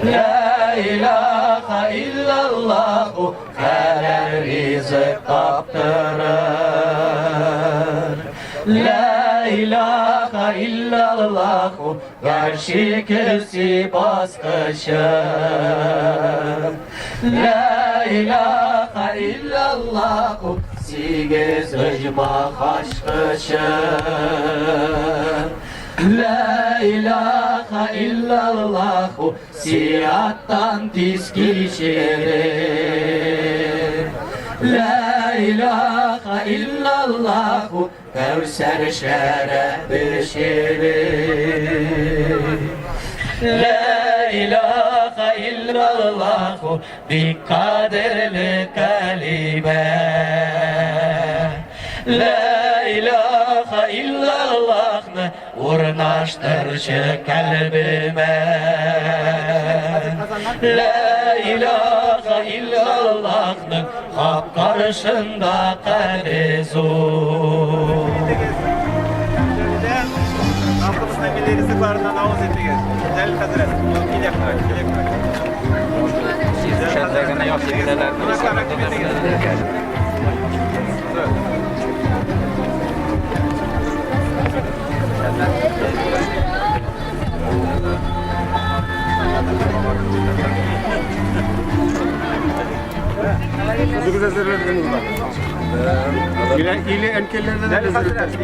La ilahe illallah helal rızık kaptırır. La ilahe illallah karşı kesi baskışır. La ilahe illallah sigiz ıcma haşkışır. La ilahe illallah siyattan tiskişirir. La ilahe illallah Kevser şeref şirir. La ilahe illallah bir kaderli kelime. La ilahe illallah urnaştırıcı kalbime. La ilahe illallah'ın hak karşında karizur. Halkımızdan gelirisi barından avuz ettiğiniz. Güzel Hazret. İlekler. Şehirlerine yok yerler. Güzel hazırladınız mı? İle enkellerden de hazırladık.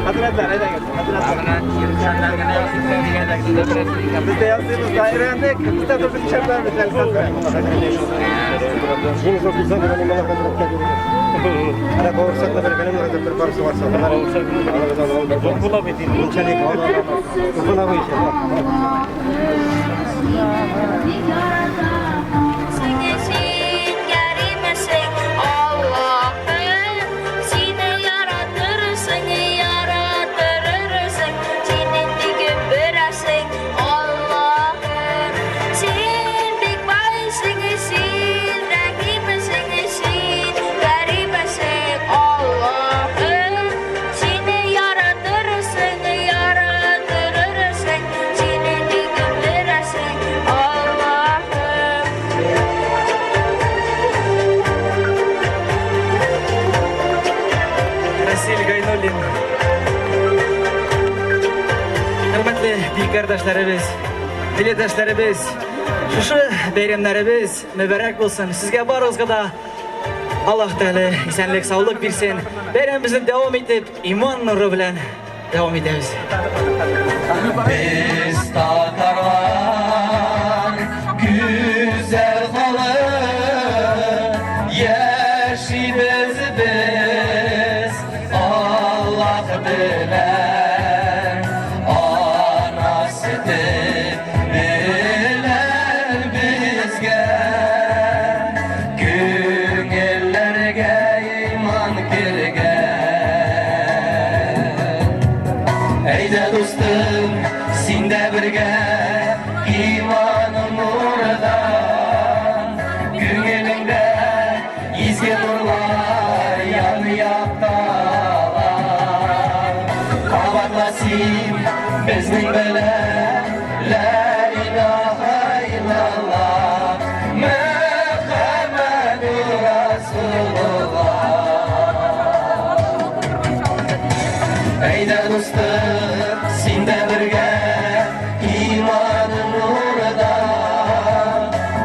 Hazretler, haydi gel. Biz de yazdığımız dairende kitap da bir çarplar mesela. Şimdi çok güzel bir animal hakkında. Ada korsan da benim hakkında bir parça varsa. Kula bitin. Çelik hava. Kula bu işe. Hürmetli büyük kardeşlerimiz, milletdaşlarımız, şu bayramlarımız mübarek olsun. Sizge barınızga da Allah Teala esenlik, sağlık versin. Bayramımızı devam edip iman nuru bilen devam ederiz. Biz takarlar güzel halı yaşımız biz Allah bilen anasıdır bilen bizge gönüllerge iman kirgen. Eyde dostum sinde birge imanın nurda gönlünde izgi nurlar yanıyaptalar. Kavatlasın bizning bilen la ilahe illallah Muhammedur Rasulullah. Eyde dostum sinde birge imanın nurda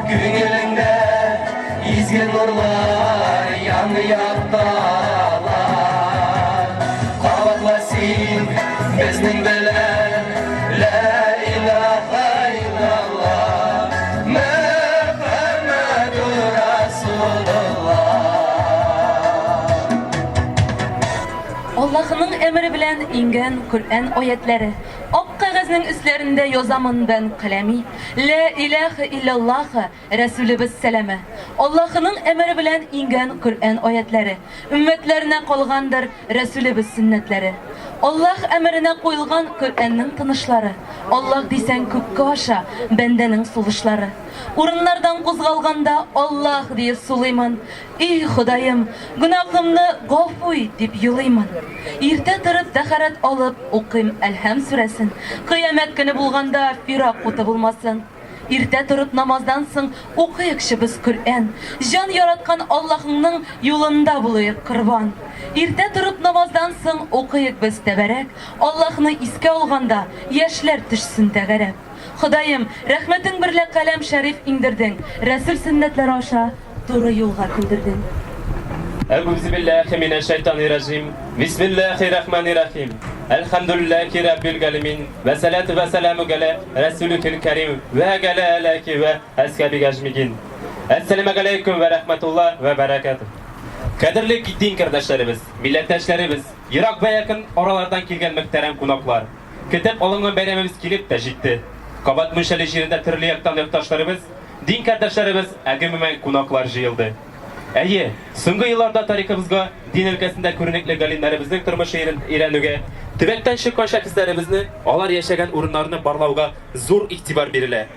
gönlünde izgi nurlar yanıyaptalar. Kavatlasın bizning bilen la ilahe illallah Muhammedur Rasulullah. Allah'ın emri bilen ingen Kur'an ayetleri. Ok kağızının üstlerinde yozaman ben kalemi. La ilahe illallah Resulübüz seleme. Allah'ın emri bilen ingen Kur'an ayetleri. Ümmetlerine kolgandır Resulübüz sünnetleri. Аллах әмеренә куелган Коръәннең тынышлары. Аллах дисәң күккә аша, бәндәнең сулышлары. Урыннардан кузгалганда Аллах дип сулыймын. И Ходаем, гөнаһымны гафу ит дип юлыймын. Иртә торып тәһарәт алып укыйм Әлхәм сүрәсен. Кыямәт көне булганда фирак уты булмасын. Иртә торып намаздан соң укыйыкчы без Коръән. Җан яраткан Аллаһыңның юлында булыйк корбан. Иртә торып намаздан соң укыйк без тәбәрәк. Аллаһны искә алганда яшьләр төшсен тәгәрәп. Ходаем, рәхмәтең берлә каләм шәриф иңдердең. Рәсүл сөннәтләре аша туры юлга килдердең. أعوذ بالله من الشيطان الرجيم بسم الله الرحمن الرحيم الحمد لله رب العالمين والصلاة والسلام على رسولك الكريم وعلى آله وأصحابه أجمعين السلام عليكم ورحمة الله وبركاته Kadirli din kardeşlerimiz, milletleşlerimiz, Irak ve yakın oralardan gelgen muhterem konaklar, kitap alıngan bayramımız kilip de ciddi. Kabat Münşeli şiirinde türlü yaktan yaktaşlarımız, din kardeşlerimiz, əgimimen konaklar jıyıldı. Әйе, соңгы елларда тарихыбызга, дин өлкәсендә күренекле галимнәребезнең тормышы өйрәнүгә, төбәктән чыккан шәхесләребезне, алар яшәгән урыннарны барлауга зур игътибар бирелә.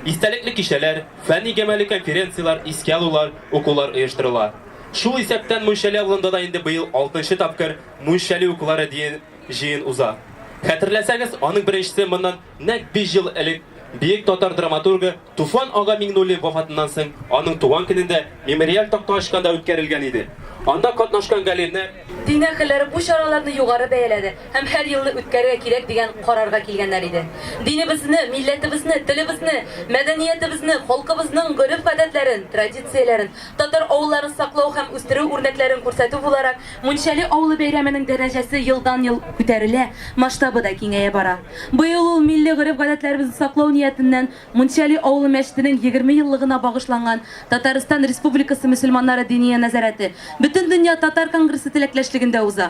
Истәлекле кичәләр, фәнни гамәли конференциялар, искә алулар, укулар оештырыла. Шул исәптән Муншәли авылында да инде быел 6нчы тапкыр Муншәли укулары җыен уза. Хәтерләсәгез, аның беренчесе моннан нәкъ 5 ел элек Бийек татар драматургы Туфан ага Миңнуллин вафатыннан соң аның туган көнендә мемориаль такта ачканда үткәрелгән иде. Анда катнашкан галимнәр Дин әһелләре бу чараларны югары бәяләде һәм һәр елны үткәрергә кирәк дигән карарга килгәннәр иде. Динебезне, милләтебезне, телебезне, мәдәниятебезне, халкыбызның гореф-гадәтләрен, традицияләрен, татар авылларын саклау һәм үстерү үрнәкләрен күрсәтү буларак, Муншәли авылы бәйрәменең дәрәҗәсе елдан-ел күтәрелә, масштабы да киңәя бара. Быел ул милли гореф-гадәтләребезне саклау ниятеннән Муншәли авылы мәчетенең 20 еллыгына багышланган Татарстан Республикасы мөселманнары дини нәзарәте Бөтен дөнья татар конгрессы теләкләшлегендә уза.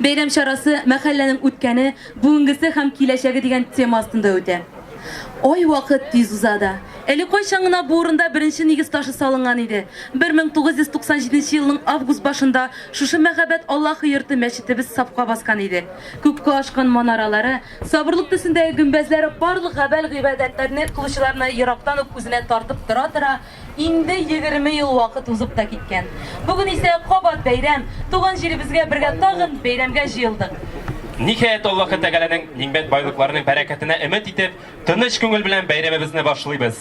Бәйрәм чарасы мәхәлләнең үткәне, бүгенгесе һәм киләчәге дигән тема астында үтә. Ой вакыт тиз узада. Әле кайчан гына бу урында беренче нигез ташы салынган иде. 1997 елның август башында шушы мәхәббәт Аллаһы йорты мәчетебез сафка баскан иде. Күккә ашкан манаралары, сабырлык төсендәге гөмбәзләре барлык габәл гыйбадәтләрне кылучыларны ерактан ук үзенә тартып тора инде 20 ел вакыт узып та киткән. Бүген исә кабат бәйрәм, туган җиребезгә бергә тагын бәйрәмгә җыелдык. Ниһаять Аллаһы Тәгаләнең ниғмәт байлыкларының бәрәкәтенә өмет итеп, тыныч күңел белән бәйрәмебезне башлыйбыз.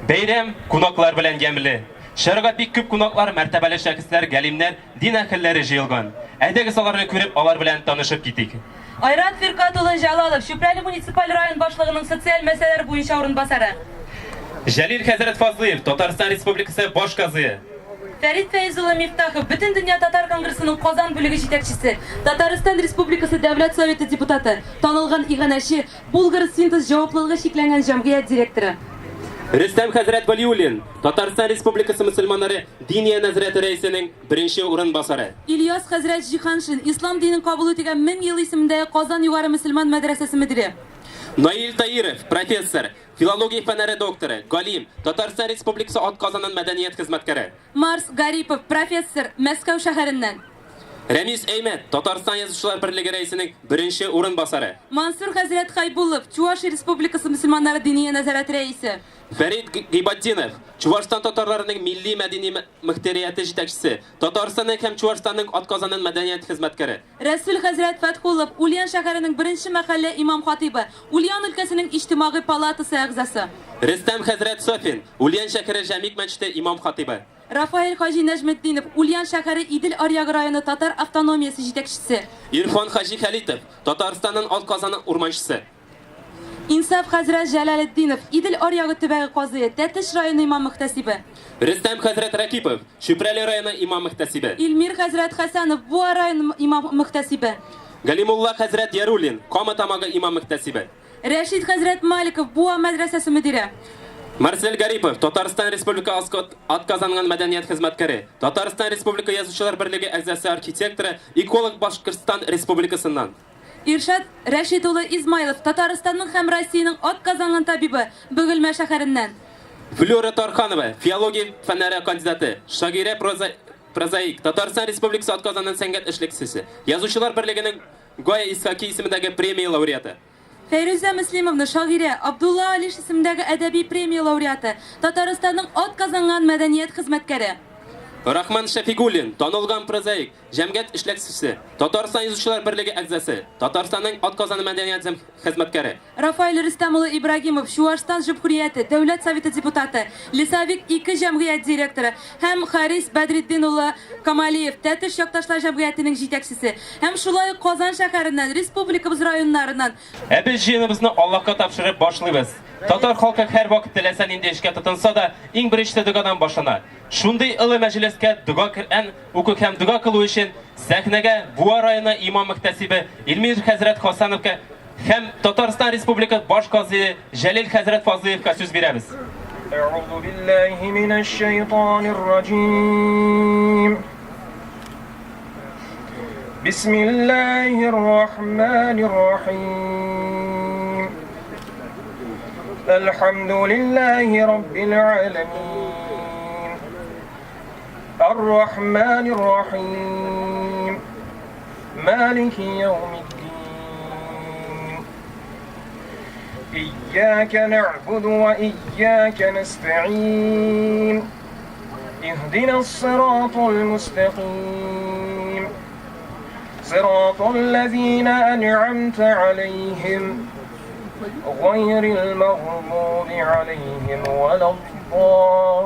Бәйрәм кунаклар белән ямьле. Шәргать бик күп кунаклар, мәртәбәле шәхесләр, галимнәр, дин әһелләре җыелган. Әйдәгез аларны күреп, алар белән танышып китик. Айрат Фиркат улы Җалалов, Чүпрәле муниципаль район башлыгының социаль мәсьәләләр буенча урынбасары. Җәлил хәзрәт Фазлыев, Татарстан Республикасы баш казые. Фәрит Фәйз улы Мифтахов, Бөтен дөнья татар конгрессының Казан бүлеге җитәкчесе, Татарстан Республикасы Дәүләт Советы депутаты, танылган иганәче, Булгар синтез җаваплылыгы шикләнгән җәмгыять директоры. Рөстәм хәзрәт Валиуллин, Татарстан Республикасы мөселманнары дини нәзарәте рәисенең беренче урынбасары. Ильяс хәзрәт Җиһаншин, Ислам динен кабул итүгә 1000 ел исемендәге Казан югары мөселман мәдрәсәсе мөдире. Наил Таиров, профессор, филология фәннәре докторы, галим, Татарстан Республикасы атказанан мәдәният хезмәткәре. Марс Гарипов, профессор, Мәскәү шәһәреннән. Рәмис Әймәт, Татарстан Язучылар берлеге рәисенең беренче урынбасары. Мансур хәзрәт Хайбуллов, Чувашия Республикасы мөселманнары дини нәзарәт рәисе. Фәрит Гыйбатдинов, Чувашстан татарларының милли мәдәни мөхтәрияте җитәкчесе, Татарстанның һәм Чувашстанның атказанан мәдәният хезмәткәре. Рәсүл хәзрәт Фәтхуллов, Ульян шәһәренең беренче мәхәллә имам хатибы, Ульян өлкәсенең иҗтимагый палатасы әгъзасы. Рөстәм хәзрәт Софин, Ульян шәһәре Җәмик мәчете имам хатибы. Рафаэль Хаҗи Нәҗметдинов, Ульян шәһәре Идел Аръягы районы татар автономиясе җитәкчесе. Ирфан Хаҗи Хәлитов, Татарстанның атказаны урманчысы. Инсаф хәзрәт Җәләлетдинов, Идел Аръягы төбәге казые, Тәтеш районы имам мөхтәсибе. Рөстәм хәзрәт Ракипов, Чүпрәле районы имам мөхтәсибе. Илмир хәзрәт Хәсәнов, Буа районы имам мөхтәсибе. Галимулла хәзрәт Яруллин, Кама тамагы имам мөхтәсибе. Рәшид хәзрәт Маликов, Буа мәдрәсәсе мөдире. Марсель Гарипов, Татарстан Республикасы атказанган мәдәният хезмәткәре, Татарстан Республика Язучылар берлеге әгъзасы архитекторы, эколог Башкортстан Республикасыннан. Иршат Рәшид улы Измайлов, Татарстанның һәм Россиянең атказанган табибы, Бөгелмә шәһәреннән. Флора Тарханова, филология фәннәре кандидаты, шагирә прозаик, Татарстан Республикасы атказанган сәнгать эшлекчесе, Язучылар берлегенең Goya İshaki ismidagi premiya laureati. Фәйрүзә Мөслимовна шагыйрә, Абдулла Алиш исемендәге әдәби премия лауреаты, Татарстанның атказанган мәдәният хезмәткәре. Rahman Shafiqulin, tanılgan prozaik, jamiyat ishlatchisi, Tatariston Yozuvchilar birligi a'zosi, Tataristonning atqazan madaniyat xizmatkari. Рафаэль Рөстәм улы Ибрагимов, Чуашстан Җумһурияте Дәүләт Советы депутаты, Лисавик 2 җәмгыять директоры һәм Харис Бәдретдин улы Камалиев, Тәтеш якташлар җәмгыятенең җитәкчесе һәм шулай ук Казан шәһәреннән, республикабыз районнарыннан. Biz җыеныбызны Аллаһка тапшырып башлыйбыз. Татар халкы һәр вакыт теләсә нинди эшкә тотынса да, иң беренче дугадан башлана. Шундый ылы мәҗлескә дуга Коръән укып һәм дуга кылу өчен сәхнәгә Буа районы имам мөхтәсибе Илмир хәзрәт Хасановка һәм Татарстан Республикасы баш казые Җәлил хәзрәт Фазлыевка сүз бирәбез. أعوذ بالله من الشيطان الرجيم بسم الله الرحمن الرحيم الحمد لله رب العالمين الرحمن الرحيم مالك يوم الدين إياك نعبد وإياك نستعين اهدنا الصراط المستقيم صراط الذين أنعمت عليهم غير المغضوب عليهم ولا الضالين.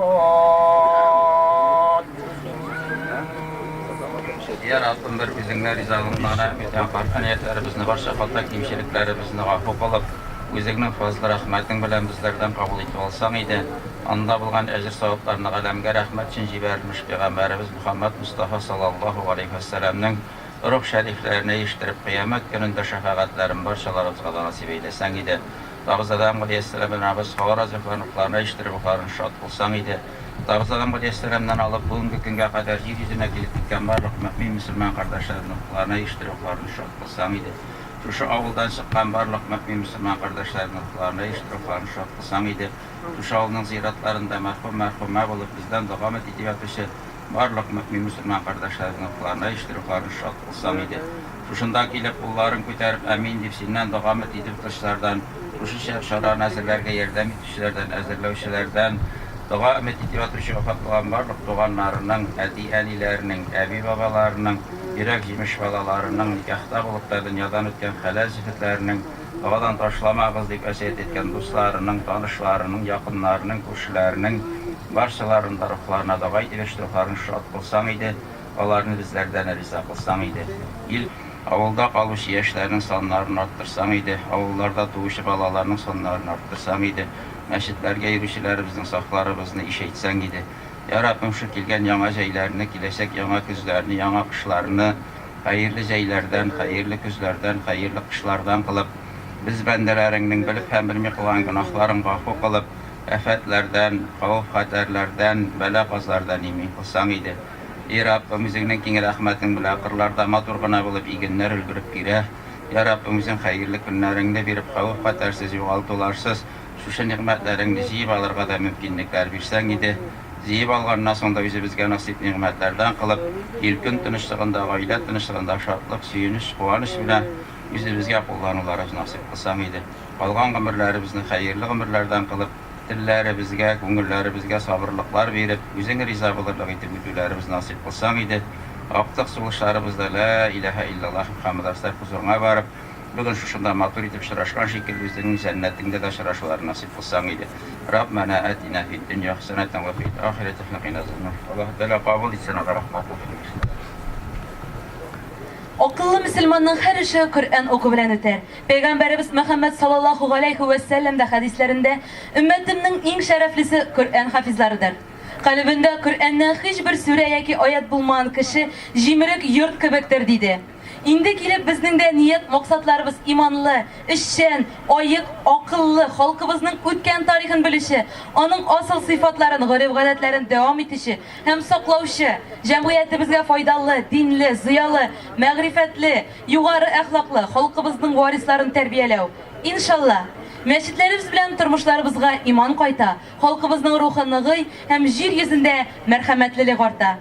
Ya Rabbim bir özüңне ризалыгыңа үтән каркыниятебезне барча хата кимчелекләребезне гафу кылып, үзеңнең фазлы рәхмәтең белән безләрдән кабул итеп алсаң иде. Анда булган әҗр савапларны галәмгә рәхмәт өчен җибәрмеш пәйгамбәрбез Мөхәммәд Мустафа саллаллаһу алейһи ва сәлламның рух шәрифләренә ишеттереп кыямәт көнендә шәфәгатьләрен барчаларыбызга да насип эйләсәң иде. Тагызадан алейһиссәлам набыз хаваразыкларны ишеттереп булган шат булсаң иде. Тагызадан алейһиссәламнан алып бүгенге көнгә кадәр җир йөзенә килеп киткән барлык мөэмин мөселман кардәшләрне ишеттереп булган шат булсаң иде. Шушы авылдан чыккан барлык мөэмин мөселман кардәшләрне ишеттереп булган шат булсаң иде. Шушы авылның зиратларында мәрхүмә булып бездән дәвам итеп ятучы барлык мөэмин мөселман кардәшләрне ишеттереп булган шат булсаң иде. Шушында килеп кулларын күтәреп амин дип синнән дәвам итеп торучылардан, шушы шараны әзерләргә ярдәм итүчеләрдән, әзерләүчеләрдән дәвам итеп ятучы вафат булган барлык туганнарының, әти-әниләренең, әби-бабаларының, йөрәк җимеш балаларының, никахта булып та дөньядан үткән хәләл җефетләренең, дәвадан ташламагыз дип әсәт иткән дусларының, танышларының, якыннарының, күршеләренең барчаларының да рухларына дәва итеп эштәфләрен шат булсаң иде, аларны безләрдән риза кылсаң иде. Ил авылда калучы яшьләрнең саннарын арттырсаң иде, авылларда туучы балаларның саннарын арттырсаң иде, мәчетләргә йөрүчеләребезнең сафларыбызны ишәйтсәң иде. Я Раббим, шу килгән яңа җәйләрне, киләчәк яңа көзләрне, яңа кышларны хәерле җәйләрдән, хәерле көзләрдән, хәерле кышлардан кылып, без бәндәләреңнең белеп һәм белми кылган гөнаһларын гафу кылып, афәтләрдән, хавф-хәтәрләрдән, бәла-казлардан имин кылсаң иде. Ya Rabbim, үзеңнең киң рәхмәтең белән кырларда матур гына булып игеннәр өлгереп кирә. Ya Rabbim, үзең хәерле көннәреңне биреп, хавф-хәтәрсез, югалтуларсыз шушы нигъмәтләреңне җыеп алырга да мөмкинлекләр бирсәң иде. Җыеп алганнан соң да үзебезгә насыйп нигъмәтләрдән кылып, ил көн тынычлыгында, гаилә тынычлыгында шатлык, сөенеч, куаныч белән үзебезгә куллануларыбыз насыйп кылсаң иде. Калган гомерләребезне хәерле гомерләрдән кылып, телләребезгә, күңелләребезгә сабырлыклар биреп, үзең риза булырлык итеп үтүләребез насыйп кылсаң иде. Актык сулышларыбызда ла илаһа иллаллаһ Мөхәммәд Расул хузурына барып, бүген шушында матур итеп шырашкан шикелле үзеңнең җәннәтеңдә дә шырашулар насыйп кылсаң иде. Раббана атина фид дөнья хасанатан ва фил ахирати хасанатан. Аллаһ тәала кабул итсен, рәхмәт булсын. Акыллы мөселманның һәр эше Коръән уку белән үтәр. Пәйгамбәрбез Мөхәммәд саллаллаһу алейһи ва сәллям дә хәдисләрендә өммәтемнең иң шәрәфлесе Коръән хафизларыдыр. Калбендә Коръәннән һичбер сүрә яки аят булмаган кеше җимерек йорт кебектер диде. Инде килеп безнең дә ният максатларыбыз иманлы, эшчән, аек, акыллы, халкыбызның үткән тарихын белүче, аның асыл сыйфатларын, гореф-гадәтләрен дәвам итүче һәм саклаучы, җәмгыятебезгә файдалы, динле, зыялы, мәгърифәтле, югары әхлаклы халкыбызның варисларын тәрбияләү. Иншалла, Мәчетләребез белән тормышларыбызга иман кайта, халкыбызның рухы ныгый һәм җир йөзендә мәрхәмәтлелек арта.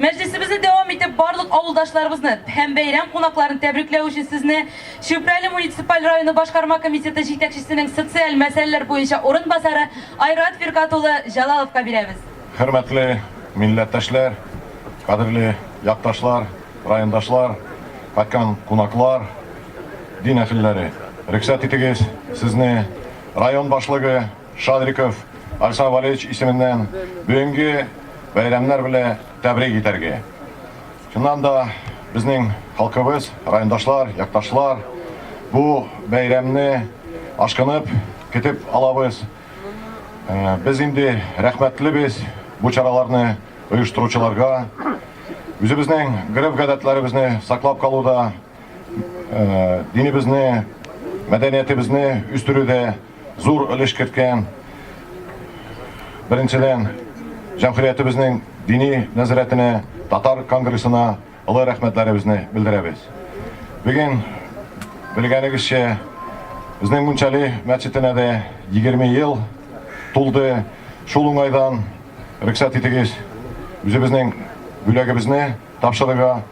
Мәҗлесебезне дәвам итеп барлык авылдашларыбызны һәм бәйрәм кунакларын тәбрикләү өчен сезне Чүпрәле муниципаль районы башкарма комитеты җитәкчесенең социаль мәсьәләләр буенча урынбасары Айрат Фиркат улы Җалаловка бирәбез. Хөрмәтле милләттәшләр, кадерле якташлар, райондашлар, кайткан кунаклар, дин әһелләре. Рөхсәт итегез, сезне район башлыгы Шадриков Александр Валерьевич исеменнән бүгенге бәйрәмнәр белән тәбрик итәргә. Шуннан да безнең халкыбыз, райондашлар, якташлар бу бәйрәмне ашкынып көтеп алабыз. Без инде рәхмәтлебез бу чараларны оештыручыларга. Үзебезнең гөреф-гадәтләребезне саклап калуда, динебезне, мәдәниятебезне үстерүдә зур өлеш керткән. Беренчедән, җәмгыятебезнең дини нәзарәтенә, татар конгрессына олы рәхмәтләребезне белдерәбез. Бүген белгәнегезчә, безнең Мунчали мәчетенә дә 20 ел тулды. Шул уңайдан рөхсәт итегез, үзебезнең бүләгебезне тапшырырга.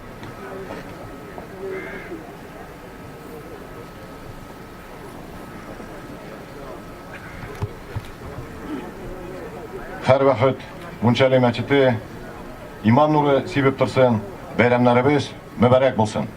Һәр вакыт Мунчали мәчете иман нуры сибеп торсын, бәйрәмнәребез мөбарәк булсын.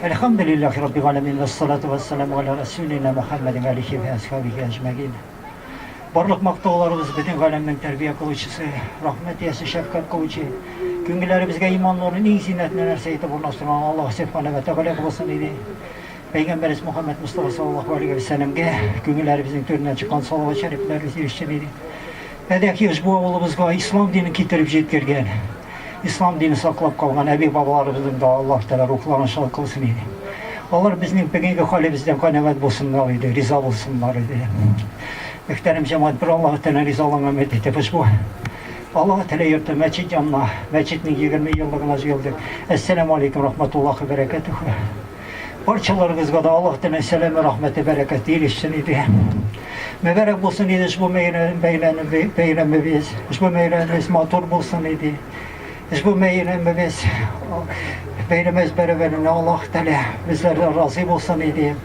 Elhamdülillahi Rabbil alemin ve salatu ve selamu ala Resulina Muhammedin alihi ve ashabihi ecma'in. Barlıq maqtaularımız bütün alemnin tərbiyə qılıcısı, rahmet yası, şəfqət qılıcı, güngülərimizə imanların iyi zinətini nərsəydi burnastıran Allah Subhanahu ve Teala qılsın idi. Peyğəmbərimiz Muhammed Mustafa sallallahu aleyhi ve sellem'e güngülərimizin töründən çıxan salavat şəriflərimiz erişkin idi. Bədəki bu oğlumuzga İslam dinini getirib jetkərgən, İslam dini saklap kalgan əbi babalarımızın da Allah Teala ruhlarına şad kılsın idi. Allah bizim bugünkü halimizden kanaat bulsunlar idi, riza bulsunlar idi. Muhterem cemaat, bir Allah Teala rizalığına medetimiz bu. Allah Teala yurtta mescid yanına, mescidin 20 yıllığına geldik. Esselamu aleyküm rahmetullahi ve berekatuhu. Barçalarınızga da Allah Teala selamı, rahmeti, bereketi ilişsin idi. Mübarek bulsun idi, bu meyremimiz, bu meyremimiz matur bulsun idi. Bu meyremimiz, beyremiz beraberine Allah Teala bizlerden razı olsun idi.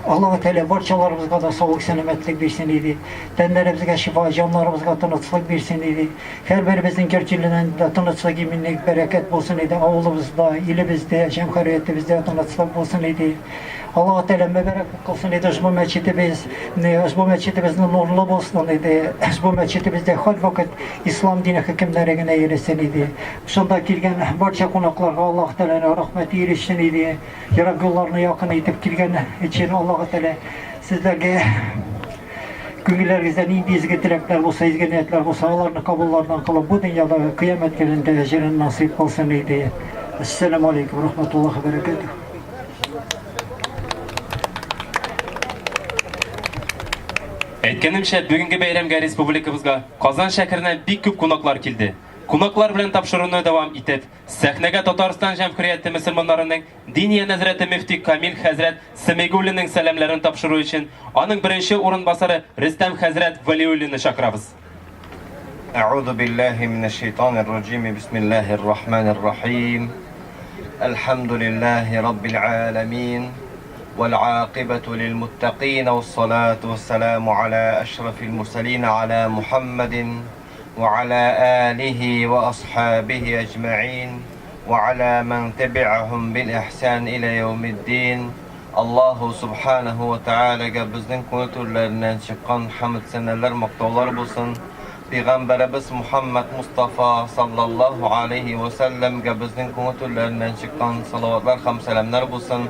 Allah Teala barçalarımızga da sağlık, selametlik versin idi. Tenlerimizge şifa, canlarımızga tınıtsılık versin idi. Her birimizin gerçiliğinden de tınıtsılık, iminlik, bereket bulsun idi. Avlumuzda, ilimizde, cemhuriyetimizde tınıtsılık bulsun idi. Allah Teala mübarek kılsın idi. Bu meçidimizin nurlu bulsun idi. Bu meçidimizde her vakit İslam dini hükümlerine eğilsin idi. Şunda girgen barça konaklarga Allah Teala'nın rahmeti erişsin idi. Yarak yollarına yakın edip girgen için Allah Teala sizlerge güngülerinizden iyi izgi dilekler olsa, izgi niyetler olsa, Allah'ın kabullardan kılıp bu dünyada kıyamet gününde ecrin nasip olsun idi. Esselamu aleyküm ve rahmetullahi ve berekatuhu. Әйткәнемчә, бүгенге бәйрәмгә республикабызга Казан шәһәреннән бик күп кунаклар килде. Кунаклар белән тапшыруны дәвам итеп, сәхнәгә Татарстан җәмгыяте мөселманнарының дини нәзарәте мөфти Камил хәзрәт Семигуллинның сәламләрен тапшыру өчен аның беренче урынбасары Рөстәм хәзрәт Валиуллинны чакырабыз. أعوذ بالله من الشيطان الرجيم بسم الله الرحمن الرحيم الحمد لله رب العالمين والعاقبة للمتقين والصلاة والسلام على أشرف المرسلين على محمد وعلى آله وأصحابه أجمعين وعلى من تبعهم بالإحسان إلى يوم الدين. الله سبحانه وتعالى bizning ko'ngillardan chiqqan hamd sanalar maqtovlar bo'lsin. Peygamberimiz Muhammed Mustafa sallallahu aleyhi ve sellem'e bizning ko'ngillardan chiqqan salavatlar ham salamlar bo'lsin.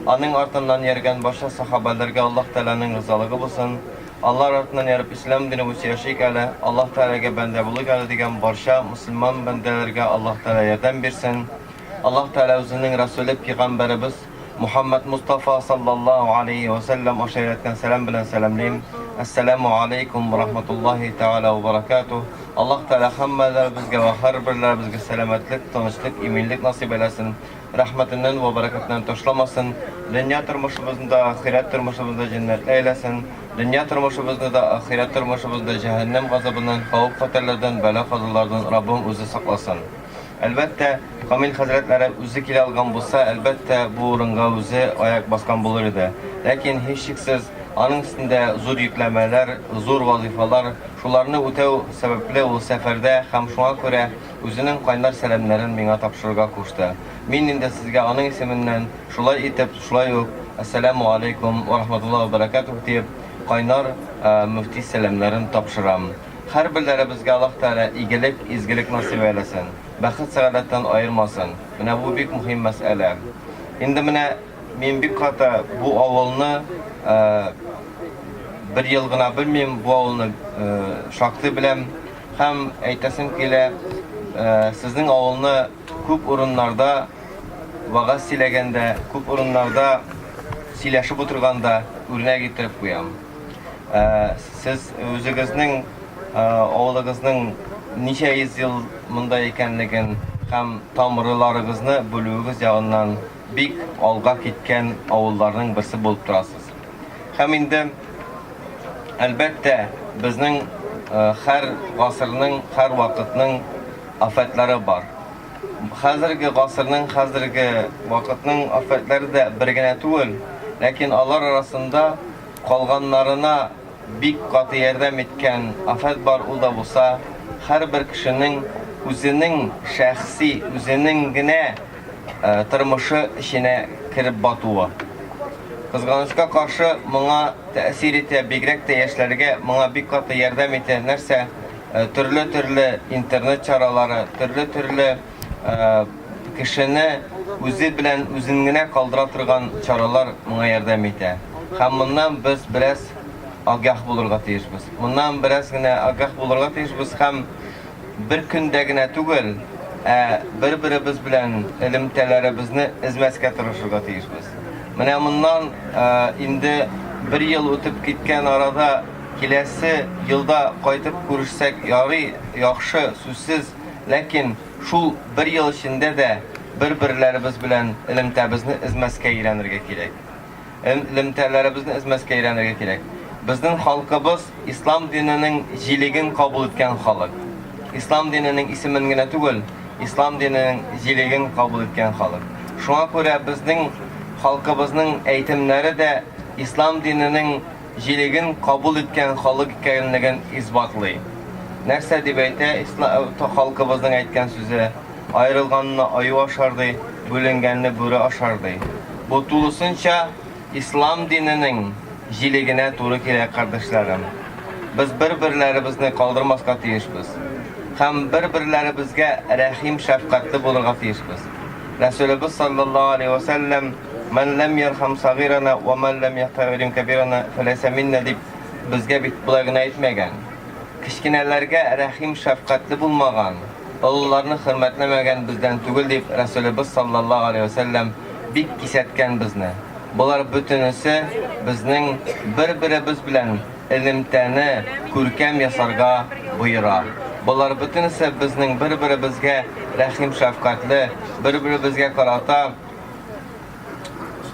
Onun ardından yergen başka sahabelerge Allah Teala'nın rızalığı bulsun. Allah ardından yarıp İslam dini bu yaşayık ele, Allah Teala'ya bende buluk ele diyen barşa Müslüman bendelerge Allah Teala yardım versin. Allah Teala özünün Resulü Peygamberimiz Muhammed Mustafa sallallahu aleyhi ve sellem aşiretten selam bilen selamlayayım. Ассаламу алейкум ва рахматуллахи таала ва баракатух. Аллаһ Таала һәммәләребезгә ва һәрберләребезгә сәламәтлек, тынычлык, иминлек насыйп эйләсен. Рәхмәтеннән ва баракатыннан ташламасын. Дөнья тормышыбызда, ахират тормышыбызда җәннәт әйләсен. Дөнья тормышыбызда, ахират тормышыбызда җәһәннәм газабыннан, хәвеф-хәтәрләрдән, бәла-казалардан Раббым үзе сакласын. Әлбәттә, Камил хәзрәтләре үзе килә алган булса, әлбәттә бу урынга үзе аяк баскан булыр иде. Ләкин һичшиксез аның өстендә зур йөкләмәләр, зур вазифалар, шуларны үтәү сәбәпле ул сәфәрдә һәм шуңа күрә үзенең кайнар сәламнәрен миңа тапшырырга кушты. Мин инде сезгә аның исеменнән шулай итеп, шулай ук ассаламу алейкум ва рахматуллаһи ва баракатух дип кайнар мөфти сәламнәрен тапшырам. Һәрберләребезгә Аллаһ Таала игелек, изгелек насыйп эйләсен. Бәхет сәгадәттән аермасын. Менә бу бик мөһим мәсьәлә. Инде менә мин бик каты бу авылны bir ел гына белмим, бу авылны шактый беләм һәм әйтәсем килә, сезнең авылны күп урыннарда вагаз сөйләгәндә, күп урыннарда сөйләшеп утырганда үрнәк итеп куям. Сез үзегезнең авылыгызның ничә йөз ел монда икәнлеген һәм тамырларыгызны бүлүгез ягыннан бик алга киткән авылларның берсе булып торасыз. Һәм инде әлбәттә безнең һәр гасырның, һәр вакытның афәтләре бар. Хәзерге гасырның, хәзерге вакытның афәтләре дә бер генә түгел, ләкин алар арасында калганнарына бик каты ярдәм иткән афәт бар, ул да булса һәрбер кешенең үзенең шәхси, үзенең генә тормышы эченә кирип батуы. Кызганычка каршы моңа тәэсир итә, бигрәк тә яшьләргә моңа бик каты ярдәм итә нәрсә? Төрле интернет чаралары, төрле кешене үзе белән үзен генә калдыра торган чаралар моңа ярдәм итә. Һәм моннан без бераз агах булырга тиешбез. Моннан бераз генә агах булырга тиешбез һәм бер көндә генә түгел, бер-беребез белән элемтәләребезне эзмәскә тырышырга тиешбез. Менә моннан инде bir ел үтеп киткән арада киләсе елда кайтып күрешсәк ярый, яхшы, сүзсез, ләкин шул bir ел эчендә дә бер-берләребез белән элемтәбезне эзмәскә өйрәнергә кирәк. Элемтәләребезне эзмәскә өйрәнергә кирәк. Безнең халкыбыз ислам диненең җилеген кабул иткән халык. Ислам диненең исемен генә түгел, ислам диненең җилеген кабул иткән халык. Шуңа күрә безнең халкыбызның әйтемнәре дә ислам диненең җилеген кабул иткән халык икәнлеген исбатлый. Нәрсә дип әйтә халкыбызның әйткән сүзе? Аерылганны аю ашарды, бүленгәнне бүре ашарды. Бу тулысынча ислам диненең җилегенә туры килә, кардәшләрем. Без бер-берләребезне калдырмаска тиешбез. Һәм бер-берләребезгә рәхим, шәфкатьле булырга тиешбез. Рәсүлебез саллаллаһу алейхи ва саллям "Мен лам ярхам сагирана ва мен лам яхтарим кабирана фалайса минна" дип безгә бит булай гына әйтмәгән. Кичкенәләргә рәхим, шәфкатьле булмаган, олыларны хөрмәтләмәгән бездән түгел дип Рәсүлебез саллаллаһу алейхи ва саллям бик кисәткән безне. Булар бөтенесе безнең бер-беребез белән элемтәне күркәм ясарга буйыра. Булар бөтенесе безнең бер-беребезгә рәхим, шәфкатьле, бер-беребезгә карата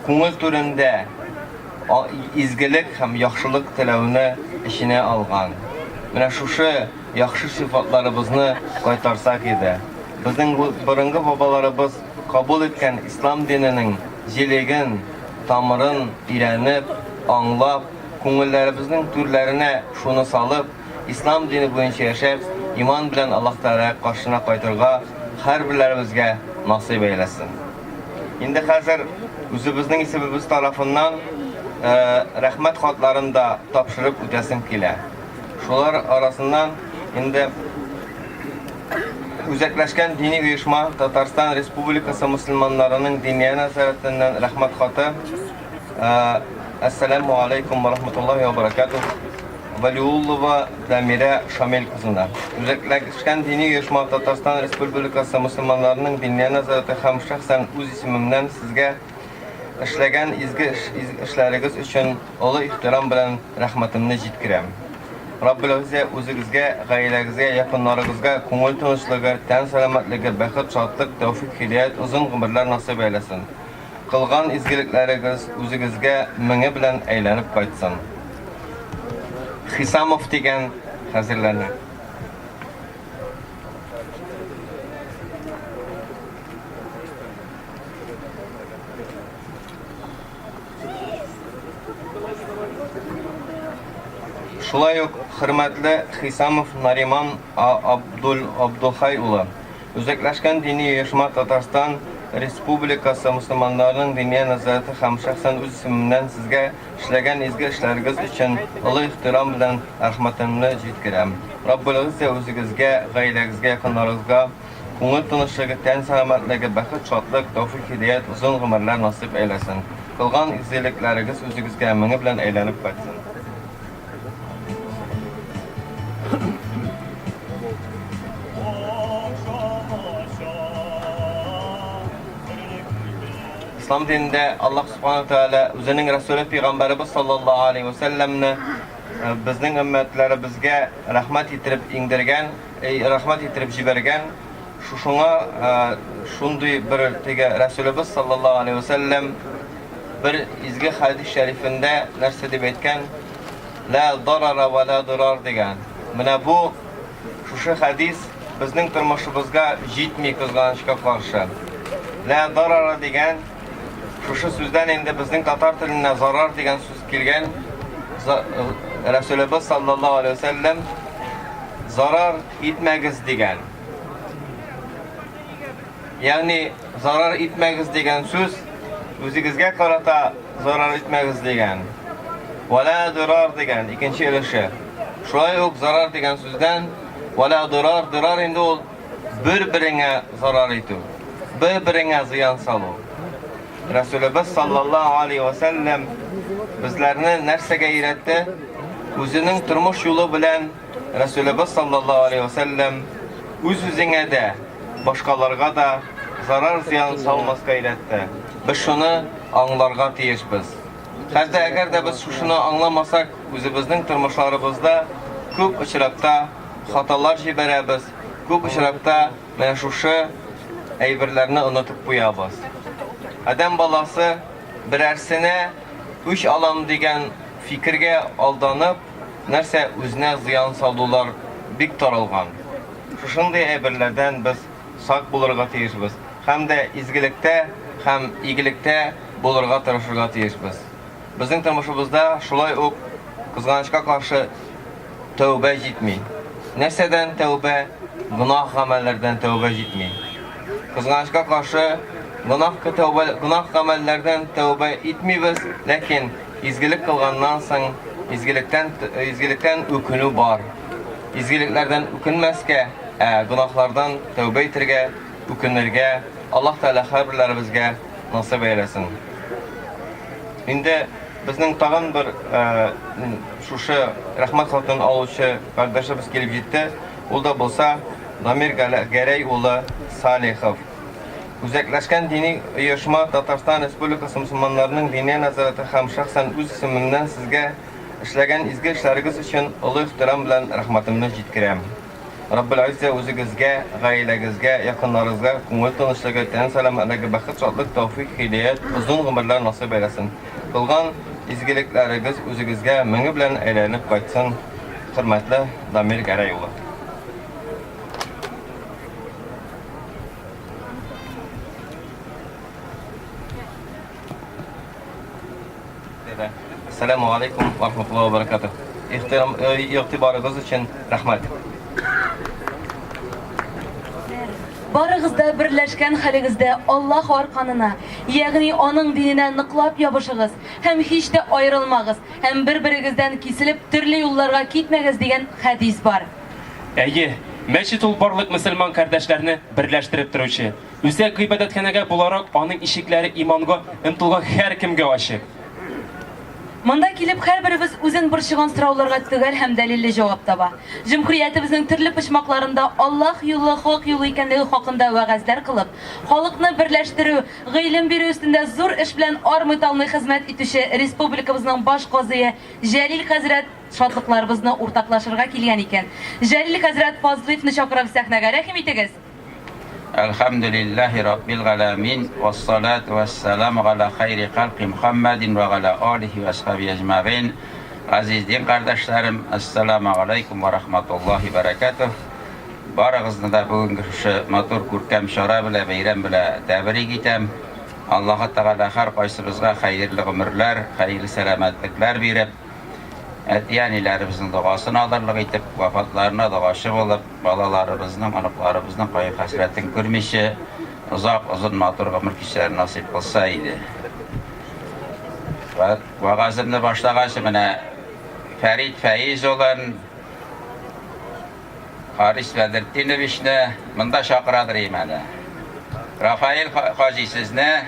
күңел түрендә изгелек һәм яхшылык теләүне эченә алган. Менә шушы яхшы сыйфатларыбызны кайтарсак иде. Безнең борынгы бабаларыбыз кабул иткән ислам диненең җилеген, тамырын өйрәнеп, аңлап, күңелләребезнең түрләренә шуны салып, ислам дине буенча яшәп, иман белән Аллаһ Тәгалә каршына кайтырга һәрберләребезгә насыйп әйләсен. Инде хәзер үзебезнең исемебез тарафыннан рәхмәт хатларын да тапшырып үтәсем килә. Шулар арасыннан инде үзәкләшкән дини оешма Татарстан Республикасы мөселманнарының Диния нәзарәтеннән рәхмәт хаты. Ассаламу алейкум ва рахматуллахи ва баракатух. Валиуллова Дамира Шамил кызына. Үзәкләшкән дини оешма Татарстан Республикасы мөселманларының Диния нәзарәте һәм шәхсән үз исемемнән сезгә эшләгән изге эшләрегез өчен олы ихтирам белән рәхмәтемне җиткерәм. Раббил Гызза үзегезгә, гаиләгезгә, якыннарыгызга күңел тынычлыгы, тән сәламәтлеге, бәхет, шатлык, тәүфик, һидаят, озын гомерләр насыйп әйләсен. Кылган изгелекләрегез үзегезгә меңе белән әйләнеп кайтсын. Хисамов дигән хәзерләнә. Шулай ук хөрмәтле Хисамов Нариман Абдулхай улы. Үзәкләшкән дини оешма Татарстан Республикасы мөселманнарының дини назараты һәм шәхсән үз исемемнән сезгә эшләгән изге эшләрегез өчен олы ихтирам белән рәхмәтемне җиткерәм. Раббил Гызза үзегезгә, гаиләгезгә, якыннарыгызга күңел тынычлыгы, тән сәламәтлеге, бәхет, шатлык, тәүфик, һидаят, озын гомерләр насыйп әйләсен. Кылган изгелекләрегез үзегезгә меңе белән әйләнеп кайтсын. İslam dinində Allah Subhanahu Taala özünün Rəsulü Peyğəmbərimiz sallallahu aleyhi və səlləmni bizning ümmətlərimizə rəhmət etirib indirgən, rəhmət etirib җибәргән. Шуңа шундый bir Рәсүлебез sallallahu aleyhi və səlləm bir изге хадис шәрифендә нәрсә дип әйткән? La darara və la dirar дигән. Менә бу шушы хадис безнең тормышыбызга җитми кызганычка каршы. La darara дигән шушы сүздән инде безнең татар теленә зарар дигән сүз килгән. Рәсүлебез саллаллаһу алейхи ва сәллям зарар итмәгез дигән. Ягъни зарар итмәгез дигән сүз үзегезгә карата зарар итмәгез дигән. Вала дирар дигән икенче өлеше. Шулай ук зарар дигән сүздән вала дирар инде ул бер-береңә зарар итү, бер-береңә зыян салу. Рәсүлебез саллаллаһу алейхи ва сәллям безләрне нәрсәгә өйрәтте? Үзенең тормыш юлы белән Рәсүлебез саллаллаһу алейхи ва сәллям үз-үзеңә дә, башкаларга да зарар зыян салмаска өйрәтте. Без шуны аңларга тиешбез. Хәтта әгәр дә без шуны аңламасак, үзебезнең тормышларыбызда күп очракта хаталар җибәрәбез, күп очракта менә шушы әйберләрне онытып куябыз. Адам баласы берәрсенә үч алам дигән фикергә алданып, нәрсә үзенә зыян салулар бик таралган. Шушындый әйберләрдән без сак булырга тиешбез. Һәм дә изгелектә һәм игелектә булырга тырышырга тиешбез. Безнең тормышыбызда шулай ук кызганычка каршы тәүбә җитми. Нәрсәдән тәүбә? Гунах гамәлләрдән тәүбә җитми. Кызганычка каршы гунах гамәлләрдән тәүбә итмибез, ләкин изгелек кылганнан соң изгелектән үкенү бар. Изгелекләрдән үкенмәскә, гунахлардан тәүбә итәргә, үкенергә Аллаһ Тәала һәрберләребезгә насыйп әйләсен. Инде безнең тагын бер шушы рәхмәт хатын алучы кардәшебез килеп җитте. Ул да булса Дамир Гәрәй улы Салихов. Үзәкләшкән дини оешма Татарстан Республикасы мөселманнарының дини назараты һәм шәхсән үз исемемнән сезгә эшләгән изге эшләрегез өчен олы ихтирам белән рәхмәтемне җиткерәм. Раббил Гызза үзегезгә, гаиләгезгә, якыннарыгызга күңел тынычлыгы, тән сәламәтлеге, бәхет, шатлык, тәүфик, һидаят, озын гомерләр насыйп әйләсен. Кылган изгелекләрегез үзегезгә меңе белән әйләнеп кайтсын. Хөрмәтле Дамир Гәрәй улы. Assalamu alaikum wa rahmatullahi wa barakatuh. İğtibarınız için rahmet. Барыгызда берләшкән хәлегездә Аллаһ арканына, ягъни аның диненә ныклап ябышыгыз һәм һич тә аерылмагыз һәм бер-берегездән киселеп төрле юлларга китмәгез дигән хәдис бар. Әйе, мәчет ул барлык мөселман кардәшләрне берләштереп торучы. Үзәк гыйбадәтханәгә буларак аның ишекләре иманга омтылган һәр кемгә ачык. Монда килеп һәрберебез үзен борчыган сорауларга төгәл һәм дәлилле җавап таба. Җөмһүриятебезнең төрле почмакларында Аллаһ юлы хак юлы икәнлеге хакында вәгазьләр кылып, халыкны берләштерү, гыйлем бирү өстендә зур эш белән армый талмый хезмәт итүче республикабызның баш казые Җәлил хәзрәт шатлыкларыбызны уртаклашырга килгән икән. Җәлил хәзрәт Фазлыевны чакырып сәхнәгә рәхим итегез. Elhamdülillahi Rabbil alemin ve salatu ve selamu ala hayri halki Muhammedin ve ala alihi ve ashabi ecmain. Aziz din kardeşlerim, Esselamu Aleyküm ve Rahmetullahi ve Berekatuh. Barığızını da bugün şu motor kurkem şara bile beyram bile tebrik etem. Allah-u Teala her kaysımızga hayırlı ömürler, hayırlı selametlikler verip, etiyanilerimizin duasını alırlık etip, vafatlarına duaşı olup, balalarımızın, anıklarımızın kayıp hasretin görmüşü, uzun motor ömür kişiler nasip olsaydı. Vaazımda başlağaşı bana Ferit Faiz olan Haris Bedirtinovichni bunda şakıradırayım ana. Rafael Hacı sizni,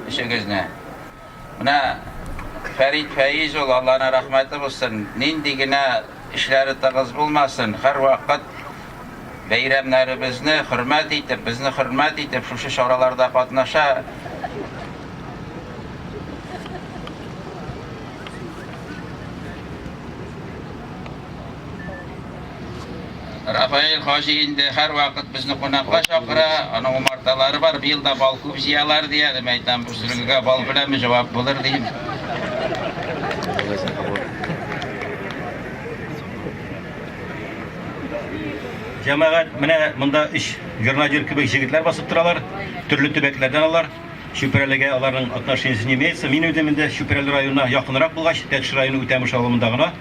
işingizni. Buna Ferit Faiz ol, Allah'ına rahmeti olsun. Nindigine işleri tığız bulmasın. Her vakit beyramlarimizni hürmet etip, bizni hürmet etip, şu şaralarda katnaşa. Rafael Hacı indi her vakit bizni konakla şakıra, ana umartaları var, bir yılda bal küp ziyalar diye, demeyden bu sürüge bal bile mi cevap bulur diyeyim. Cemaat mene mında iş jurnalcı kibek jigitler basıp duralar, türlü tübeklerden alırlar. Şüpherelege aların atnaşınsını yemeyse, min ödeminde Şüphereli rayonuna yakınırak bulgaç, Tetş rayonu Ütemiş avlumundağına.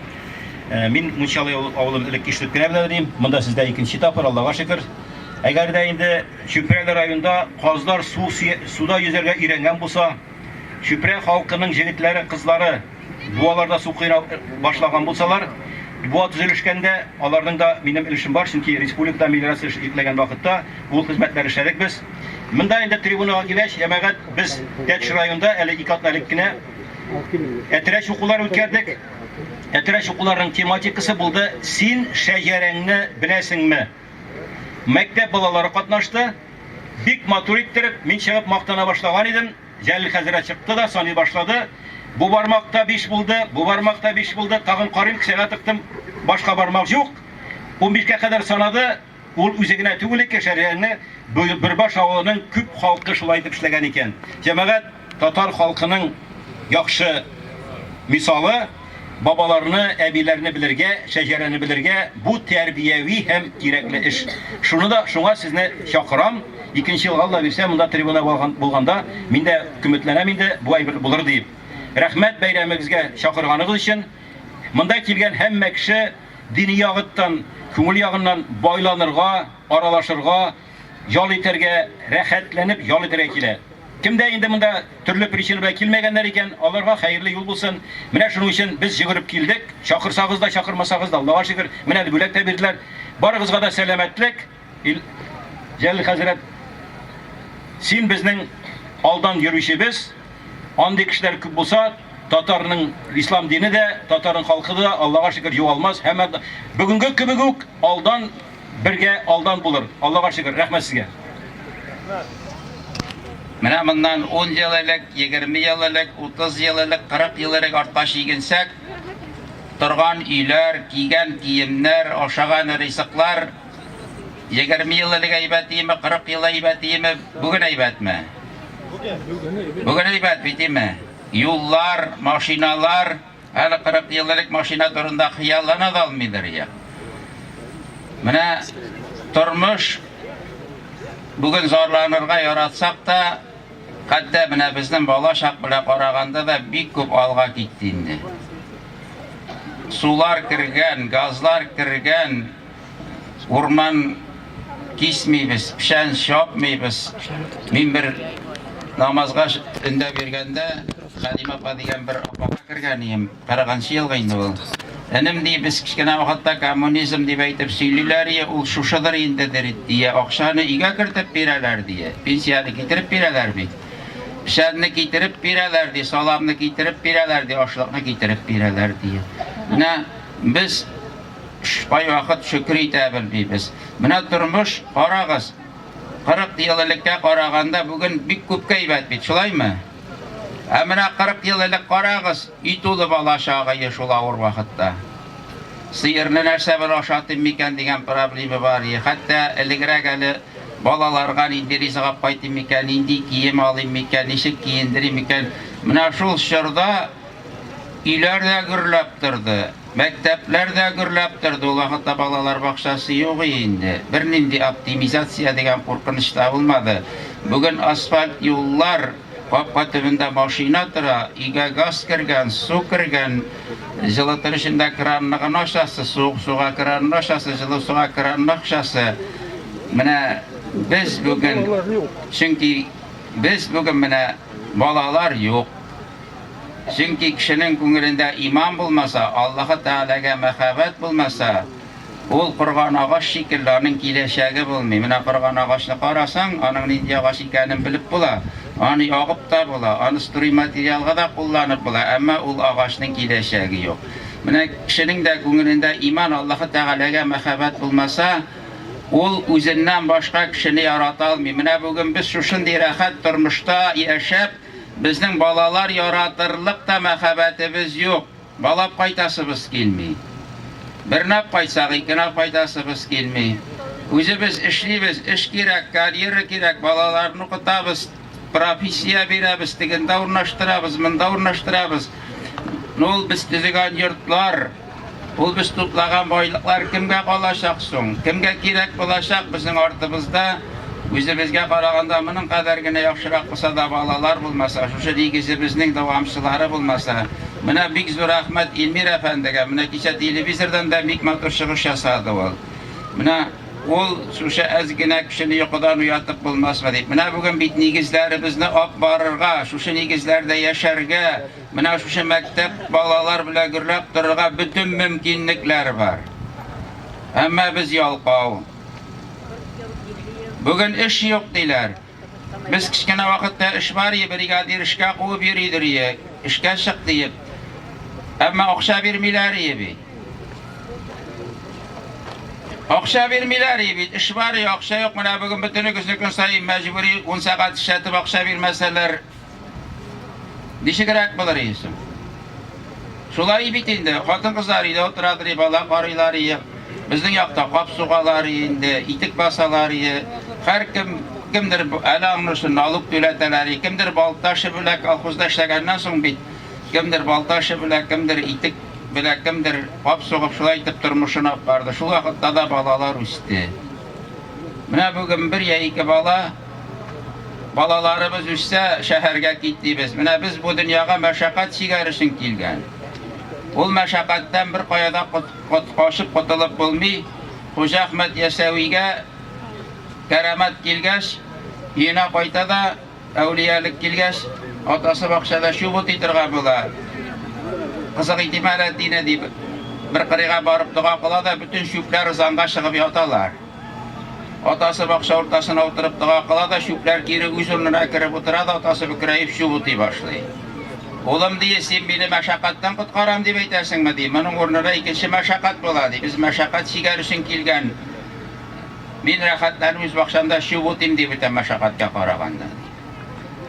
Min Munçalı avlum ilk işletmene biledireyim. Mında sizde ikinci tapır, Allah'a şükür. Eğer de indi Şüphereli rayonunda kazlar suda yüzerge irengen bulsa, Şüphere halkının jigitleri, kızları bualarda su kıyına başlagan bulsalar, bu düzülüşkende alarның da benim ilişim var çünkü Respublikada milyarası yüklegen vakitte bu hizmetleri işledik biz. Mında indi tribunaga gideş, yemeğet biz Tetş rayonunda 52 atlalıkkine etiraç okullar ötkerdik. Etiraç okulların tematikası buldu. Sin şecerengni bilesin mi? Mektep balaları katnaştı. Bik maturittirip, min çıkıp maktana başlagan idim. Jalil Hazret çıktı da sani başladı. Bu barmakta 5 buldu, bu barmakta 5 buldu. Tağın karın kısaya tıktım. Başka barmak yok. 15'e kadar sanadı. Ol üzerine tügülük geçerlerini bir baş avlının küp halkı şulaytıp işlegen iken. Cemaat Tatar halkının yakşı misalı babalarını, ebilerini bilirge, şecereni bilirge bu terbiyevi hem gerekli iş. Şunu da şuna sizne şakıram. İkinci yıl Allah versem bunda tribuna bulganda minde kümitlenem indi bu ay bulur deyip. Rahmet beyramımızga şakırganınız için mında kelgen hemme kişi dini yağıttan, köngül yağından baylanırga, aralaşırga, yol iterge, rahatlanıp yol iterge kile. Kimde indi mında türlü prişinle kilmegenler iken Allah'a hayırlı yol bulsun. Mine şunun için biz jigirip kildik. Şakırsağız da şakırmasağız da Allah'a şükür. Mine bülek de birdiler. Barıgızga da selametlik. Jalil Hazret sin bizning aldan yürüyüşümüz. Andi kişiler küp bulsa Tatar'ın İslam dini de, Tatar'ın halkı da Allah'a şükür yoğalmaz. Hemen bugünkü kübügük aldan birge aldan bulur. Allah'a şükür. Rahmet sizge. Mine bundan 10 yıllık, 20 yıllık, 30 yıllık, 40 yıllık artbaş yigensek, turgan üyler, giygen kiyimler, aşağıdan rızıklar, 20 yıllık aybetiyimi, 40 yıllık aybetiyimi, bugün aybet mi? Bugün aybet bitti mi? Yollar, maşinalar, hele 40 yıllık maşina turunda hıyallana da almıdır ya. Mine turmuş, bugün zorlanırga yaratsak da hatta mine bizden bala şak bile qaraganda da bir köp alga gitti indi. Sular kirgen, gazlar kirgen, orman kesmeybiz, pişen şapmaybiz. Min bir namazga ünde bergende Hadim apa degan bir opaga kirganiyim. Qaragancha yilga indi bu. Enim deyip biz kichkina vaqtda kommunizm deb aytib suylilar ya ul shushadir endi diye aqshani uyga kiritib beralar diye. Pensiyani keltirib beralar bek. Pişenini getirip birələr diye, salamını getirip birələr diye, aşlıqını getirip birələr diye. Mine biz bay vakit şükür itebilmeyimiz. Mine durmuş qarağız. 40 yıllıkka qaraganda bugün bir köp kıymet bit, şulay mı? Mine 40 yıllık qarağız, it olup alaşağı yaşula or vakitte. Sıyırını нәрсе bir aşatın miken degen problemi var. Hatta eligirek eli balalarga indi rizqap qaytım miken, indi kiyim alayım miken, nişik kiyindireyim miken. Mine şul şurda iler de gürleptirdi, mektepler de gürleptirdi. O vakitte balalar bakşası yok indi. Bir nindi optimizasiya degen korkunçta olmadı. Bugün asfalt yollar, Kapka tübünde maşina tıra, iga gaz kirgen, su kirgen, жылытырышында краннығын ашасы, суық суға кранын ашасы, жылы суға кранын ашасы. Міне біз бүгін, çünkü biz бүгін міне балалар yok. Çünkü kişinin көңілінде iman bulmasa, Allah'a Teala'ga мәхәббәт bulmasa, ol құрған ағаш şekilli, onun келешегі bulmay. Mine құрған ағашны қарасаң, onun нинди ағаш екенін біліп була. Onu yağıp da bula, onu sturi materialga da kullanıp bula, ama ol ağaçның келешегі yok. Mine kişinin de көңілінде iman Allah'a Teala'ga мәхәббәт bulmasa, ol özündən başka kişini yarata almay. Mine bugün biz şuşunday rahat durmuşta yaşap, bizning balalar yaratırlık da мәхәббәтimiz yok. Balap qaytasımız gelmey. Bir nap qaytsaq, iki nap qaytasımız gelmey. Özümüz işleyimiz, iş gerek, kariyeri gerek, balalarını okutabız, profesiya beremiz, diginde urnaştırabız, mında urnaştırabız. Nol biz tüzügen yurtlar, ol biz toplagan baylıklar kimge kalacak son, kimge gerek bulacak bizim ortamızda. Özümüzge qaraganda bunun kadargine yaxşırak bulsa da balalar bulmasa, şu negizimizning davamçıları bulmasa, mine bik zor rahmet İlmir Efendi'ge, mine kecha televizordan da bik motor çıkış yasadı ol. Mine ol şu ezgine kişini yukudan uyatıp bulmaz mı deyip, mine bugün bit negizlerimizni op barırga, şu negizlerde yaşarga, mine şu mektep balalar bile gürlep dururga bütün mümkünlikler var. Ama biz yalqav. Bugün iş yok deyler. Biz kichkina vakitte iş var ya, brigadir işga qo'yib yuridir, ishga chiq deyip. Ama okşa vermiler iyi. Okşa vermiler iyi. İş var ya, okşa yok. Buna bugün bütün gün sayın mecburi 10 saat işletip okşa vermeseler dişi gerek bulur iyisin. Şulay bitinde, hatun kızlarıyla oturadır, bala karıları, bizden yakta kap suğaları indi, itik basaları, her kimdir ele anlaşını alıp dületeleri, kimdir baltaşı bile alkuzda işlegenden son bit, kimdir baltaşı bile, kimdir itik bile, kimdir kap soğup şulay itip durmuşuna vardı. Şu vakitte da balalar üstü. Mine bugün bir ya iki balalarımız üstse şehirge gitti biz. Mine biz bu dünyaya meşakkat sigarışın kilgen. Ol meşakkatten bir kayada koşup kutulup bulmay, Hoca Ahmet Yesevi'ge keramet kilgeç, yine kayta da evliyalık kilgeç, atası bakşada şubut itirga bula. Kızık ihtimal ettiğine deyip, bir kırığa barıp dua kıla da bütün şüpler zanga çıkıp yatalar. Atası bakşa ortasına oturup dua kıla da şüpler geri üzerine kirip otura da atası büküreyip şubutu başlayı. Oğlum diye sen beni meşakkattan kutkaram deyip eytersin mi deyip, onun ornuna ikinci meşakkat bula deyip, biz meşakkat sigarışın kilgen, min rahatlarımız bakşanda şubutim deyip eten meşakkatka karaganda deyip.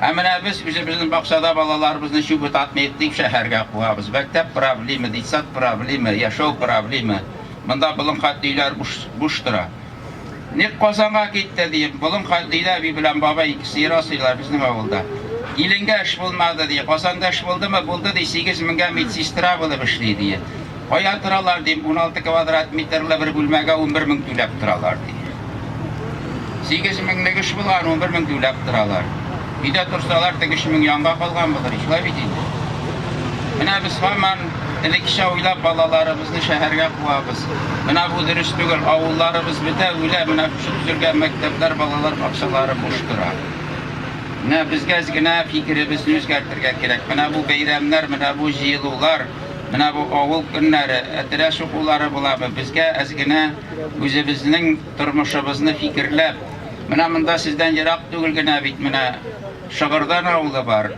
Emine biz bizim bakşada balalarımızın şubut atmayıp deyip şehirge koyabız. Mektep problemi, ditsat problemi, yaşav problemi, bunda bulun kaddiyler boştura. Ne Kazan'a gitti deyip, bulun kaddiyler bir bilen baba ikisi yarasıylar bizim avulda. İlinge iş bulmadı diye, Kazan'da iş buldu mu buldu diye 8 minge mitsistra bulup işli diye. Koyan tıralar diye 16 kvadrat metreli bir bölmege 11 min tülep tıralar diye. 8 minlik iş bulgan 11 min tülep tıralar. Bir de tursalar 8 min yanga kalgan budur, işler bitiydi. Mine biz hemen elekişe oylap balalarımızı şehirge koyabız. Mine bu dürüst bugün avullarımız bite öyle, mine şu düzülgen mektepler balalar bakşaları boştura. Mine bizge ezgine fikrimizni özgertirge gerek. Mine bu beyramlar, mine bu jilular, mine bu avul günleri, etire şukulları bulamı. Bizge ezgine özümüzün turmuşumuzni fikirlep, mine mında sizden yirak tügülgene bit, mine Шығырдан ауылы бар,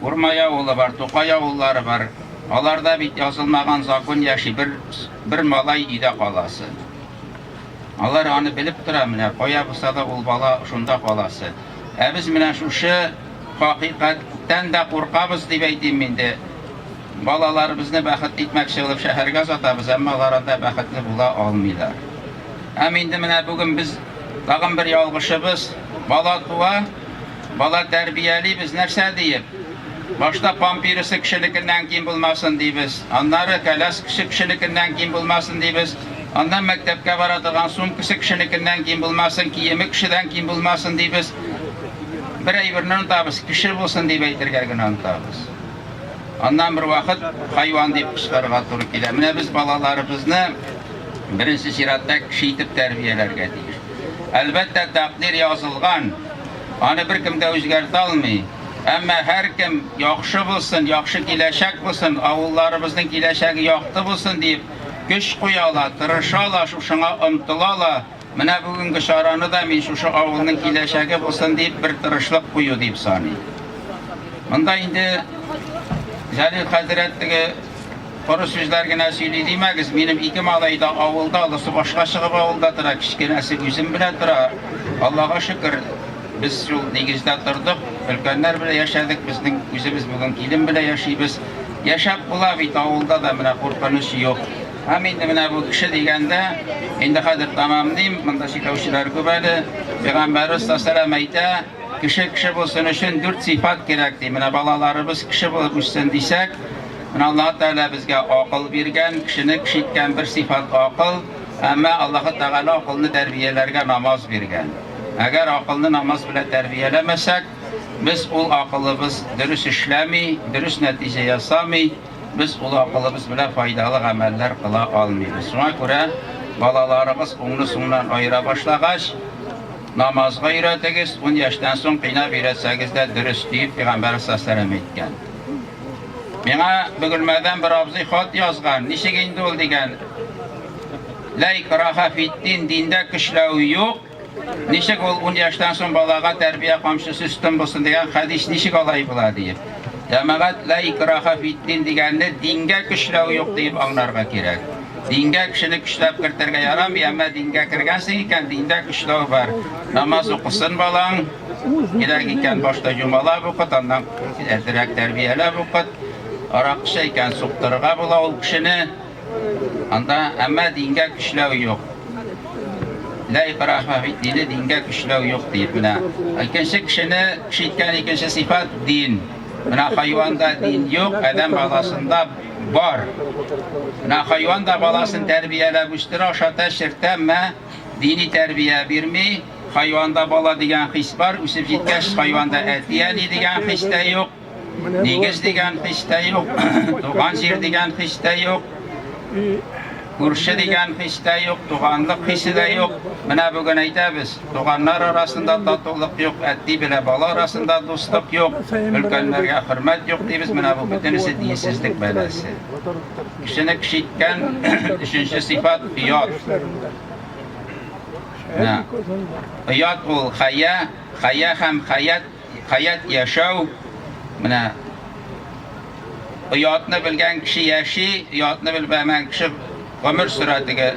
Урмай ауылы бар, Тоқай ауыллары бар. Аларда бит язылмаған закон яши, бір малай үйдә қаласы. Алар аны біліп тұра, менә қоя бұса да ул бала шунда қаласы. Біз менә шушы хақиқаттан да қорқабыз деп әйтем менде. Балаларыбызны бәхет итмәкче булып шәһәргә сатабыз, әмма алар анда бәхетле була алмыйлар. Инде менә бүген без тагын бер ялгышыбыз, бала туа, бала тәрбиялибез, нәрсә диеп? Башта пампирысы кешелекеннән ким булмасын дибез, аннары кәләс кешелекеннән ким булмасын дибез, аннан мәктәпкә бара торган сумкасы кешелекеннән ким булмасын, киеме кешедән ким булмасын дибез. Бер әйберне онытабыз, кеше булсын дип әйтергә генә онытабыз. Аннан бер вакыт хайван дип кычкырырга туры килә. Менә без балаларыбызны беренче чиратта кеше итеп тәрбияләргә тиеш. Әлбәттә тәкъдир язылган, аны беркем дә үзгәртә алмый. Әмма һәркем яхшы булсын, яхшы киләчәк булсын, авылларыбызның киләчәге якты булсын дип көч куялар, тырышалар, шушыңа омтылалар. Менә бүгенге шараны да мин шушы авылның киләчәге булсын дип бер тырышлык кую дип саный. Монда инде Җәлил хәзрәттеге коры сүзләр генә сөйли димәгез. Минем ике малай да авылда, алысы башка чыгып авылда тора, кичкенәсе үзем белән тора. Аллага шөкер, без шул нигездә тордык, өлкәннәр белән яшәдек, безнең үзебез бүген килен белән яшибез. Яшәп була бит авылда да, менә куркыныч юк. Инде менә бу кеше дигәндә, инде хәзер тамамлыйм, монда шикаучылар күп әле. Пәйгамбәрбез саллаллаһу әйтә, кеше булсын өчен 4 сифат кирәк ди. Менә балаларыбыз кеше булып үссен дисәк, менә Аллаһ Тәгалә безгә акыл биргән, кешене кеше иткән бер сифат акыл, әмма Аллаһ Тәгалә акылны тәрбияләргә намаз биргән. Әгәр акылны намаз белән тәрбияләмәсәк, без ул акылыбыз дөрес эшләми, дөрес нәтиҗә ясамый, biz ул акылыбыз белән файдалы гамәлләр кыла алмыйбыз. Шуңа күрә балаларыбыз уңны суңнан аера башлагач, намазга өйрәтегез, 10 яшьтән соң кыйнап өйрәтсәгез дә дөрес дип Пәйгамбәр саллаллаһу әйткән. Миңа бөгелмәдән бер абзый хат язган. Ничек инде ул дигән? Ла икраха фиттин, диндә көчләү юк. Ничек ул 10 яшьтән соң балага тәрбия камчысы үстен булсын дигән хадис ничек алай була дип. Җәмәгать ла икраха фиттин дигәнне дингә көчләү юк дип аңларга кирәк. Дингә кешене көчләп кертергә ярамый, әмма дингә кергәнсең икән, диндә көчләү бар. Намаз укысын балаң, кирәк икән башта җумалап укыт, аннан әзрәк тәрбияләп укыт. Аракчы икән суктырырга була ул кешене. Анда әмма дингә көчләү юк. Ла икраха фиттин, дингә көчләү юк дип менә. Икенче кешене кишиткән икенче сифат дин. Менә хайванда дин юк, адәм баласында бар. Менә хайванда баласын тәрбияләп үстерә, ашата, шертәмә, дини тәрбия бирми. Хайванда бала дигән хис бар, үсеп җиткәч хайванда әтияни дигән хис тә юк, нигез дигән хис тә юк, туган җир дигән хис тә юк, күрше дигән хис тә юк, туганлык хисе дә юк. Менә бүген әйтәбез, туганнар арасында татулык юк, әти белән бала арасында дуслык юк, өлкәннәргә хөрмәт юк дибез. Менә бу бөтенесе динсезлек бәласе. Кешене кишиткән өченче сифат оят. Оят ул хая һәм хаят яшәү. Менә оятны белгән кеше яши, оятны белмәгән кеше гомер сүрәтегә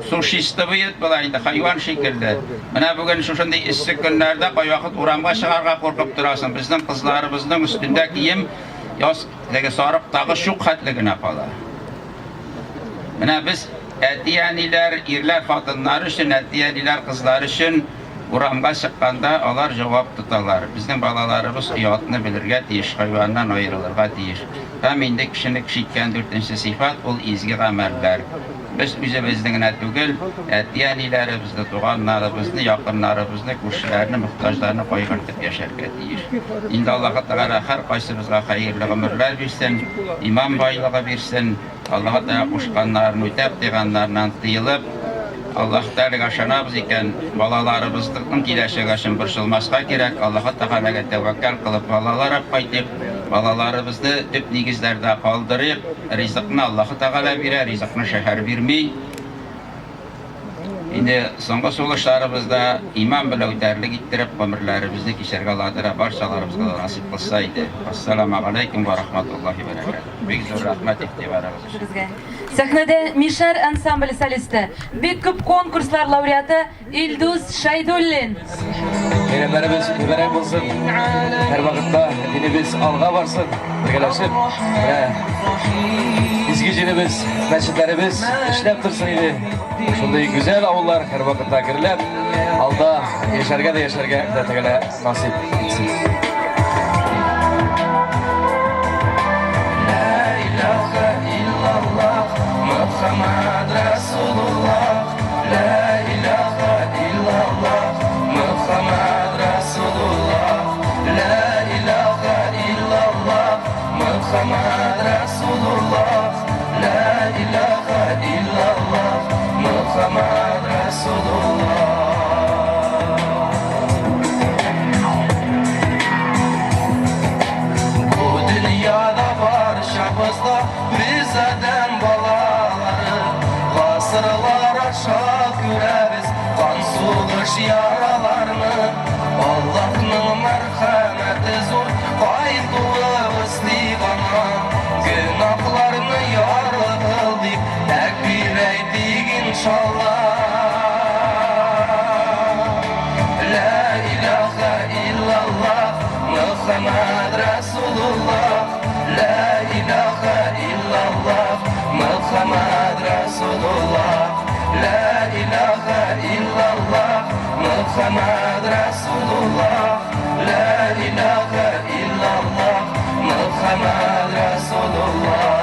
сушисты бит була инде хайван шикелле. Менә бүген шушындый иссек көннәрдә кайвакыт урамга чыгарга куркып торасың. Безнең кызларыбызның өстендә кием яз теге сарык тагы шук хәтле генә кала. Менә без әтияниләр, ирләр, хатыннар өчен, әтияниләр, кызлар өчен урамга чыкканда алар җавап тоталар. Безнең балаларыбыз оятны белергә тиеш, хайваннан аерылырга тиеш. Һәм инде кешене кишиткән 4нче сифат ул изге гамәлләр. Biz үзебезнең генә түгел, әтияниләребезне, туганнарыбызны, якыннарыбызны, күршеләрне, мохтаҗларны кайгыртып яшәргә тиеш. Инде Аллаһ Тәгалә һәр кайсыбызга хәерле гомерләр бирсен, иман байлыгы бирсен, Аллаһ Тәгалә кушканнарын үтәп, тыйганнардан тыелып, Аллаһ Тәгаләгә ышанабыз икән, балаларыбызның киләчәге өчен борчылмаска кирәк. Аллаһ Тәгаләгә тәвәккәл кылып, балалар кайтып, балаларыбызны төп нигезләрдә калдырып, ризыкны Аллаһ Тәгалә бирә, ризыкны шәһәр бирми. Инде соңгы сулышларыбызда иман белән үтәрлек иттереп гомерләребезне кичәргә Алла барчаларыбызга насип кылса иде. Ассаламу алейкум ва рахматуллахи ва баракатух. Бик зур рәхмәт игътибарыгыз өчен. Сәхнәдә Мишәр ансамбль солисты, бик күп конкурслар лауреаты Илдус Шайдуллин. Бәйрәмнәребез мөбарәк булсын. Һәр вакытта динебез алга барсын. Бергәләшеп, изге җиребез, мәчетләребез эшләп торсын иде. Шундый гүзәл авыллар һәр вакытта гөрләп, алда яшәргә дә тәгәлә насип итсен. La ilaha illallah Muhammad Rasulullah. La ilaha illallah Muhammad Rasulullah. La ilaha illallah Muhammad Rasulullah. La ilaha illallah Muhammad Rasulullah. Bu dünyada barşamızda biz adam balaları, asırlar aşağı görəbiz kan suluş yaralarını. Allah'ın merhameti zor, qaytılığız divana, günahlarını yarlıqıl deyip tekbir eydik inşallah. La ilahe illallah Muhammed Resulullah. La ilahe illallah Muhammed Resulullah. La ilahe illallah Muhammed Resulullah. La ilahe illallah Muhammed Resulullah.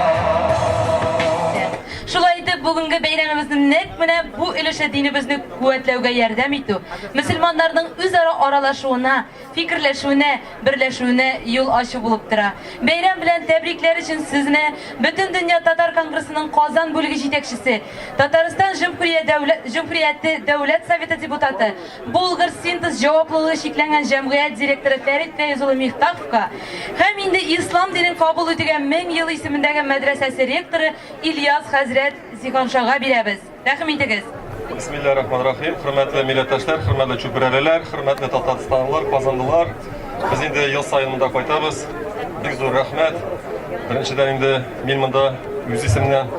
Шулай итеп, бүгенге бәйрәмебезне нәкъ менә бу өлеше динебезне куәтләүгә ярдәм итү, мөселманнарның үзара аралашуына, фикерләшүенә, берләшүенә юл ачу булып тора. Бәйрәм белән тәбрикләр өчен сезне Бөтен дөнья татар конгрессының Казан бүлеге җитәкчесе, Татарстан Җөмһүрияте Дәүләт Советы депутаты, Булгар синтез җаваплылыгы шикләнгән җәмгыять директоры Фәрит Фәйз улы Мифтаховка һәм инде ислам динен кабул итүгә 1000 ел исемендәге мәдрәсәсе ректоры Ильяс хәзрәт Зиганшага бирәбез. Рәхим итегез. Бисмиллахир-рахманир-рахим. Хөрмәтле милләттәшләр, хөрмәтле чүпрәлеләр, хөрмәтле татарстанлылар, казанлылар. Без инде ел саен монда кайтабыз. Бик зур рәхмәт. Беренчедән инде мин монда үз исемнән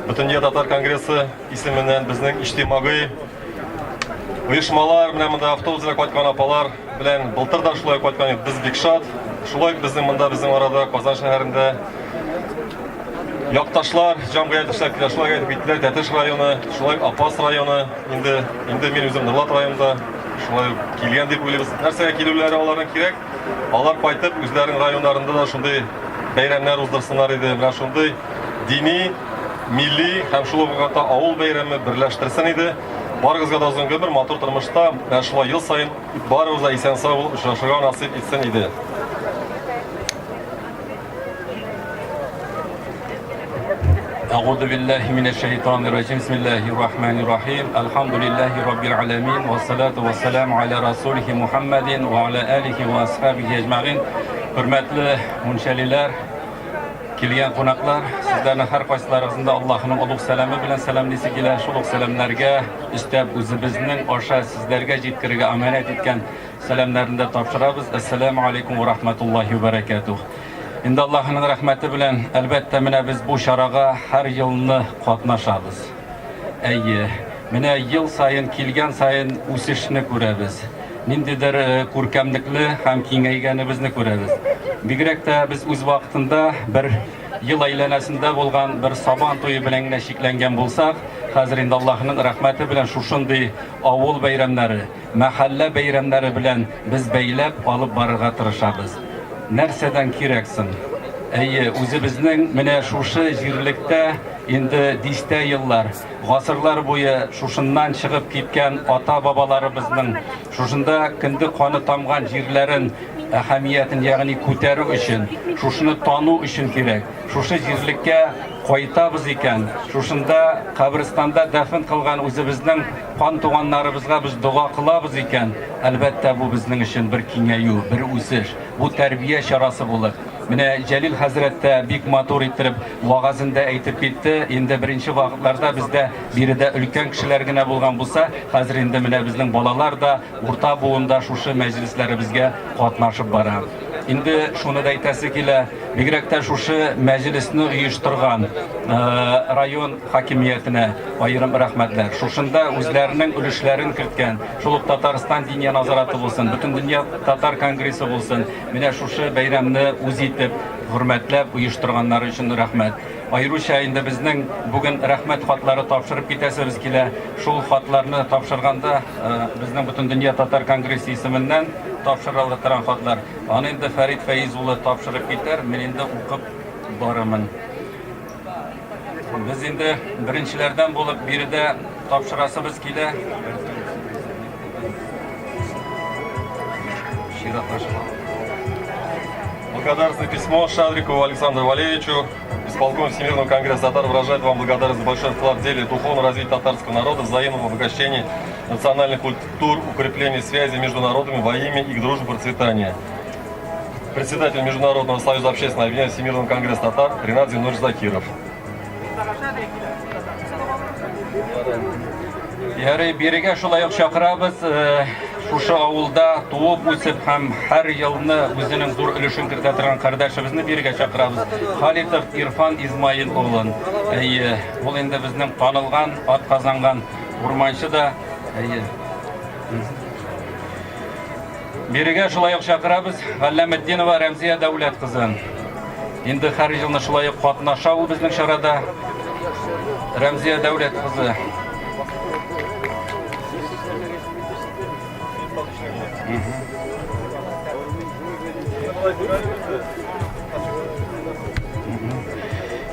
Бөтен татар конгрессы исеменнән безнең иҗтимагый оешмалар белән монда автобуслар кайткан апалар белән былтыр да шулай кайткан без бик шат. Шулай безнең монда безнең арада Казан шәһәрендә якташлар, җәмгыять эшләр шулай әйтеп киттеләр. Тәтеш районы, шулай Апас районы, инде мин үзем Нырлат районында шулай килгән дип уйлыйбыз. Нәрсәгә килүләре аларның кирәк? Алар кайтып үзләренең районнарында да шундый бәйрәмнәр уздырсыннар иде. Менә шундый дини, милли һәм шул вакытта авыл бәйрәме берләштерсен иде. Барыгызга да озын гомер, матур тормышта, менә шулай ел саен барыгыз да исән сау булып очрашырга насыйп итсен иде. أعوذ بالله من الشيطان الرجيم بسم الله الرحمن الرحيم الحمد لله رب العالمين والصلاة والسلام على رسوله محمد وعلى آله وأصحابه أجمعين. Hürmetli münşeliler, kelgan qonaqlar, sizlarning har qaysalaringizda Allohning ulug' salami bilan salamlisi kelar. Shuluq salamlarga istab o'zimizning o'sha sizlarga yetkirga amanat etgan salamlarni topshiramiz. Assalomu alaykum va rahmatullohi va barakatuh. Endi Allohning rahmati bilan albatta mana biz bu sharaga har yilni qatnashamiz. Mana yil sayin kelgan sayin o'sishni ko'ramiz. Nindidir ko'rkamlikli ham kengayganimizni ko'ramiz. Bigrakda biz o'z vaqtida bir yil aylanasida bo'lgan bir Saban to'yi bilan shiklangan bo'lsak, hozir endi Allohning rahmati bilan shunday avul bayramlari, mahalla bayramlari bilan biz baylab olib borishga tirishamiz. Narsadan keraksin? O'zimizning mana shusha yerlikda endi dista yillar, g'asrlar bo'yi shundan chiqib ketgan ota-bobolarimizning shunda kindi qoni tomgan yerlarin ahamiyatini, ya'ni ko'tarish uchun, shuni tonu uchun kerak. Shusha yerlikka qaytamiz ekan, shunda qabristonda dafn qilgan o'zimizning qon tuganlarimizga biz duo qilamiz ekan, albatta bu bizning uchun bir kengayu, bir o'sish, bu tarbiya sharasi bo'ladi. Менә Җәлил хәзрәт тә бик матур иттереп вагазында әйтеп китте. Инде беренче вакытларда бездә биредә өлкән кешеләр генә булган булса, хәзер инде менә безнең балалар да урта буында шушы мәҗлесләребезгә катнашып бара. Инде шуны да әйтәсе килә, бигрәк тә шушы мәҗлесне оештырган район хакимиятенә аерым рәхмәтләр. Шушында үзләренең өлешләрен керткән, шул ук Татарстан дини назараты булсын, бөтен дөнья татар конгрессы булсын, менә шушы бәйрәмне үз итеп, хөрмәтләп оештырганнар өчен рәхмәт. Айруча инде безнең бүген рәхмәт хатлары тапшырып китәсебез килә. Шул хатларны тапшырганда безнең бөтен дөнья татар конгрессы исеменнән тапшырылган торган хатлар. Аны инде Фәрит Фәиз улы тапшырып китәр, мин инде укып барамын. Без инде беренчеләрдән булып биредә тапшырасыбыз килә. Благодарственное письмо Шадрикову Александру Валерьевичу. Исполком Всемирного конгресса татар выражает вам благодарность за большой вклад в деле духовного развития татарского народа, взаимного обогащения национальных культур, укрепления связи между народами во имя их дружбы и процветания. Председатель Международного союза общественного объединения Всемирного конгресса татар Ринат Зинурович Закиров. Ярый, бирегә шулай ук чакырабыз. Шушы авылда туып үсеп һәм һәр елны үзенең зур өлешен кертә торган кардәшебезне бирегә чакырабыз. Халитов Ирфан Измаил улын. Ул инде безнең танылган, атказанган урманчы да. Бирегә шулай ук чакырабыз Галләметдинова Рәмзия Дәүләт кызын. Инде һәр елны шулай ук катнаша ул безнең чарада. Рәмзия Дәүләт кызы.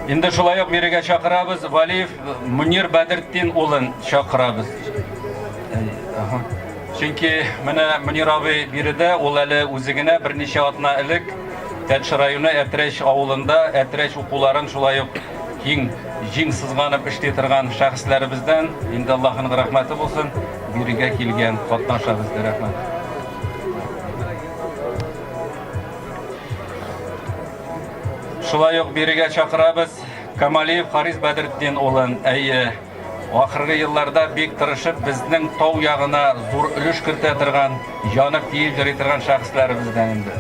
Инде шулай ук бирегә чакырабыз Валиев Мунир Бәдретдин улын чакырабыз. Чөнки менә Мунир абый биредә ул әле үзе генә берничә атна элек Тәтеш районы Әтрәч авылында Әтрәч укуларын шулай ук киң җиң сызганып эшли торган шәхесләребездән инде Аллаһның рәхмәте булсын бирегә килгән катнашабыз дип рәхмәт. Шулай ук бирегә чакырабыз Камалиев Харис Бәдретдин улын. Ахыргы елларда бик тырышып безнең тау ягына зур өлеш кертә торган, янып тиеп йөри торган шәхесләребездән инде.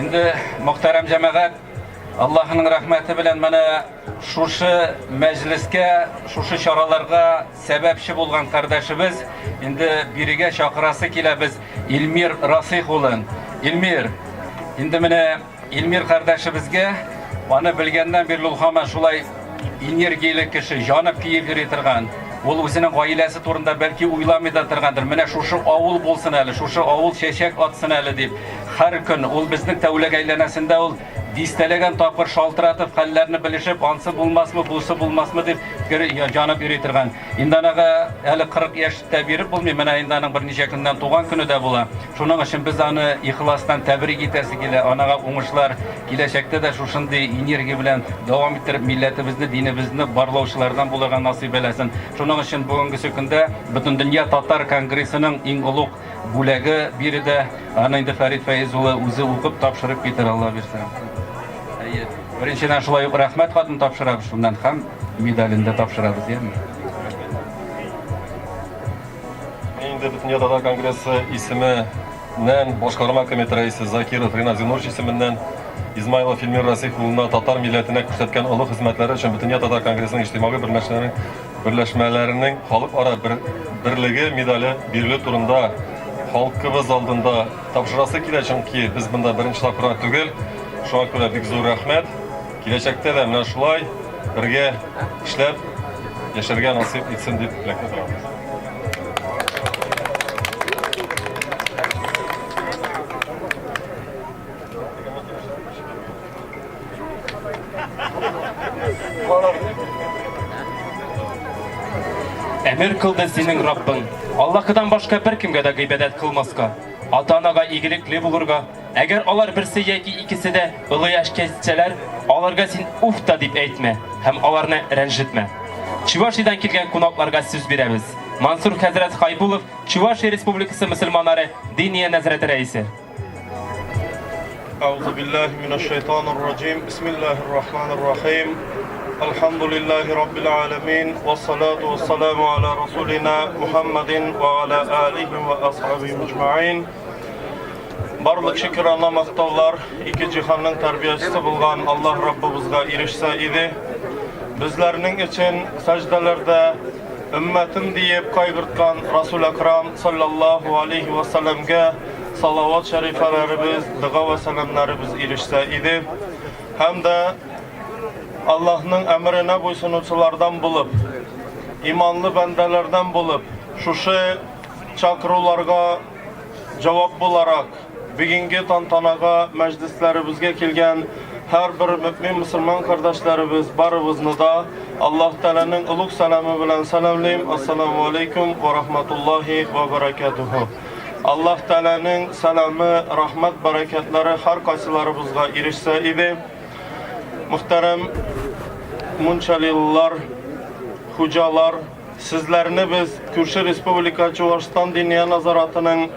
Инде мөхтәрәм җәмәгать, Аллаһның рәхмәте белән менә шушы мәҗлескә, шушы чараларга сәбәпче булган кардәшебез инде бирегә чакырасы килә без Илмир Расих улын. Илмир, инде менә Илмир кардәшебезгә аны белгәннән бирле ул һаман шулай энергияле кеше, җанып киеп йөри торган. Ул үзенең гаиләсе турында бәлки уйламый да торгандыр. Менә шушы авыл булсын әле, шушы авыл чәчәк атсын әле дип. Һәр көн ул безнең тәүлек әйләнәсендә ул дистәләгән тапкыр шалтыратып, хәлләрне белешеп, ансы булмасмы, бусы булмасмы дип җанып йөри торган. Инде анага әле 40 яшьтә биреп булмый, менә инде аның берничә көннән туган көне дә була. Шуның өчен без аны ихластан тәбрик итәсе килә. Анага уңышлар, киләчәктә дә шушындый энергия белән дәвам иттереп милләтебезне, динебезне барлаучылардан булырга насыйп этсен. Шуның өчен бүгенге көндә бөтен дөнья татар конгрессының иң олуг бүләге биредә аны инде Фәрит Фәиз улы үзе укып тапшырып китер, Алла бирсә. Беренчедән шулай ук рәхмәт хатын тапшырабыз, шуннан һәм медален дә тапшырабыз, яме. Инде бөтен татар конгрессы исеменнән башкарма комитет рәисе Закиров Ринат Зинурович исеменнән Измайлов Илмир Расих улына татар милләтенә күрсәткән олуг хезмәтләре өчен бөтен татар конгрессының иҗтимагый берләшмәләренең халыкара берлеге медале бирелү турында халкыбыз алдында тапшырасы килә, чөнки без монда беренче тапкыр түгел. Шуңа күрә бик зур рәхмәт. Киләчәктә дә менә шулай бергә эшләп яшәргә насыйп итсен дип теләктә Әмир кылды синең Раббың. Аллаһыдан башка бер кемгә дә гыйбадәт кылмаска, ата-анага игелекле булырга. Әгәр алар берсе яки икесе дә олы яшькә җитсәләр, аларга син уф та дип әйтмә һәм аларны рәнҗетмә. Чувашиядан килгән кунакларга сүз бирәбез. Мансур хәзрәт Хайбулов, Чувашия Республикасы мөселманнары Диния нәзарәте рәисе. أعوذ بالله من الشيطان الرجيم بسم الله الرحمن الرحيم الحمد لله رب العالمين والصلاة والسلام على رسولنا محمد وعلى آله وأصحابه أجمعين Барлык шөкранә мактаулар ике җиһанның тәрбиячесе булган Аллаһ Раббыбызга ирешсә иде. Безләрнең өчен сәҗдәләрдә өммәтем диеп кайгырткан Расул Акрам саллаллаһу алейхи ва салламга салават шәрифәләребез, дуа ва сәламнарыбыз ирешсә иде. Һәм дә Аллаһның әмренә буйсынучылардан булып, иманлы бәндәләрдән булып, шушы чакыруларга җавап буларак бүгенге тантанага мәҗлесләребезгә килгән һәрбер мөмин мусульман кардәшләребез барыбызны да Аллаһ Тәгаләнең улуг сәламы белән сәламлыйм. Ассаламу алейкум ва рахматуллаһи ва баракатуху. Аллаһ Тәгаләнең сәламы, рахмат, баракатлары һәр кайсыларыбызга ирешсә иде. Мөхтәрәм мунчалиллар, хуҗалар, сезләрне без күрше республика Чувашстан Диния назаратының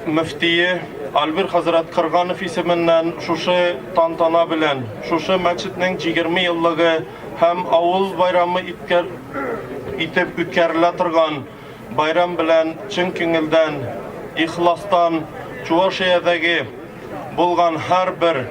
мөфтие Альбир хәзрәт Кырганов исеменнән шушы тантана белән, шушы мәчетнең 20 еллыгы һәм авыл байрамы итеп үткәрелә торган байрам белән чын күңелдән, ихластан Чувашиядәге булган һәрбер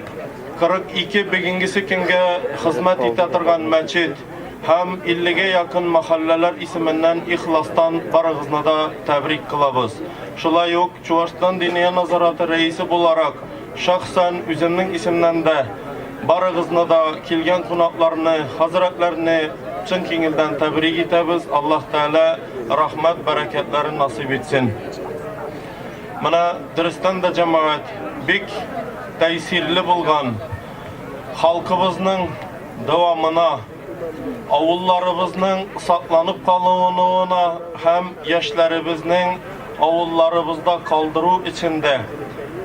42 бүгенгесе көнгә хезмәт итә торган мәчет һәм 50-гә якын мәхәлләләр исеменнән ихластан барыгызны да тәбрик кылабыз. Шулай ук Чувашстан Диния назараты рәисе буларак шәхсән үземнең исемнән дә барыгызны да килгән кунакларны, хәзрәтләрне чын күңелдән тәбрик итәбез. Аллаһ Тәгалә рахмат, бәрәкәтләрен насыйп итсен. Менә дөрестән дә җәмәгать бик тәэсирле булган халкыбызның дәвамына, авылларыбызның сакланып калуына һәм яшьләребезнең авылларыбызда калдыру içində,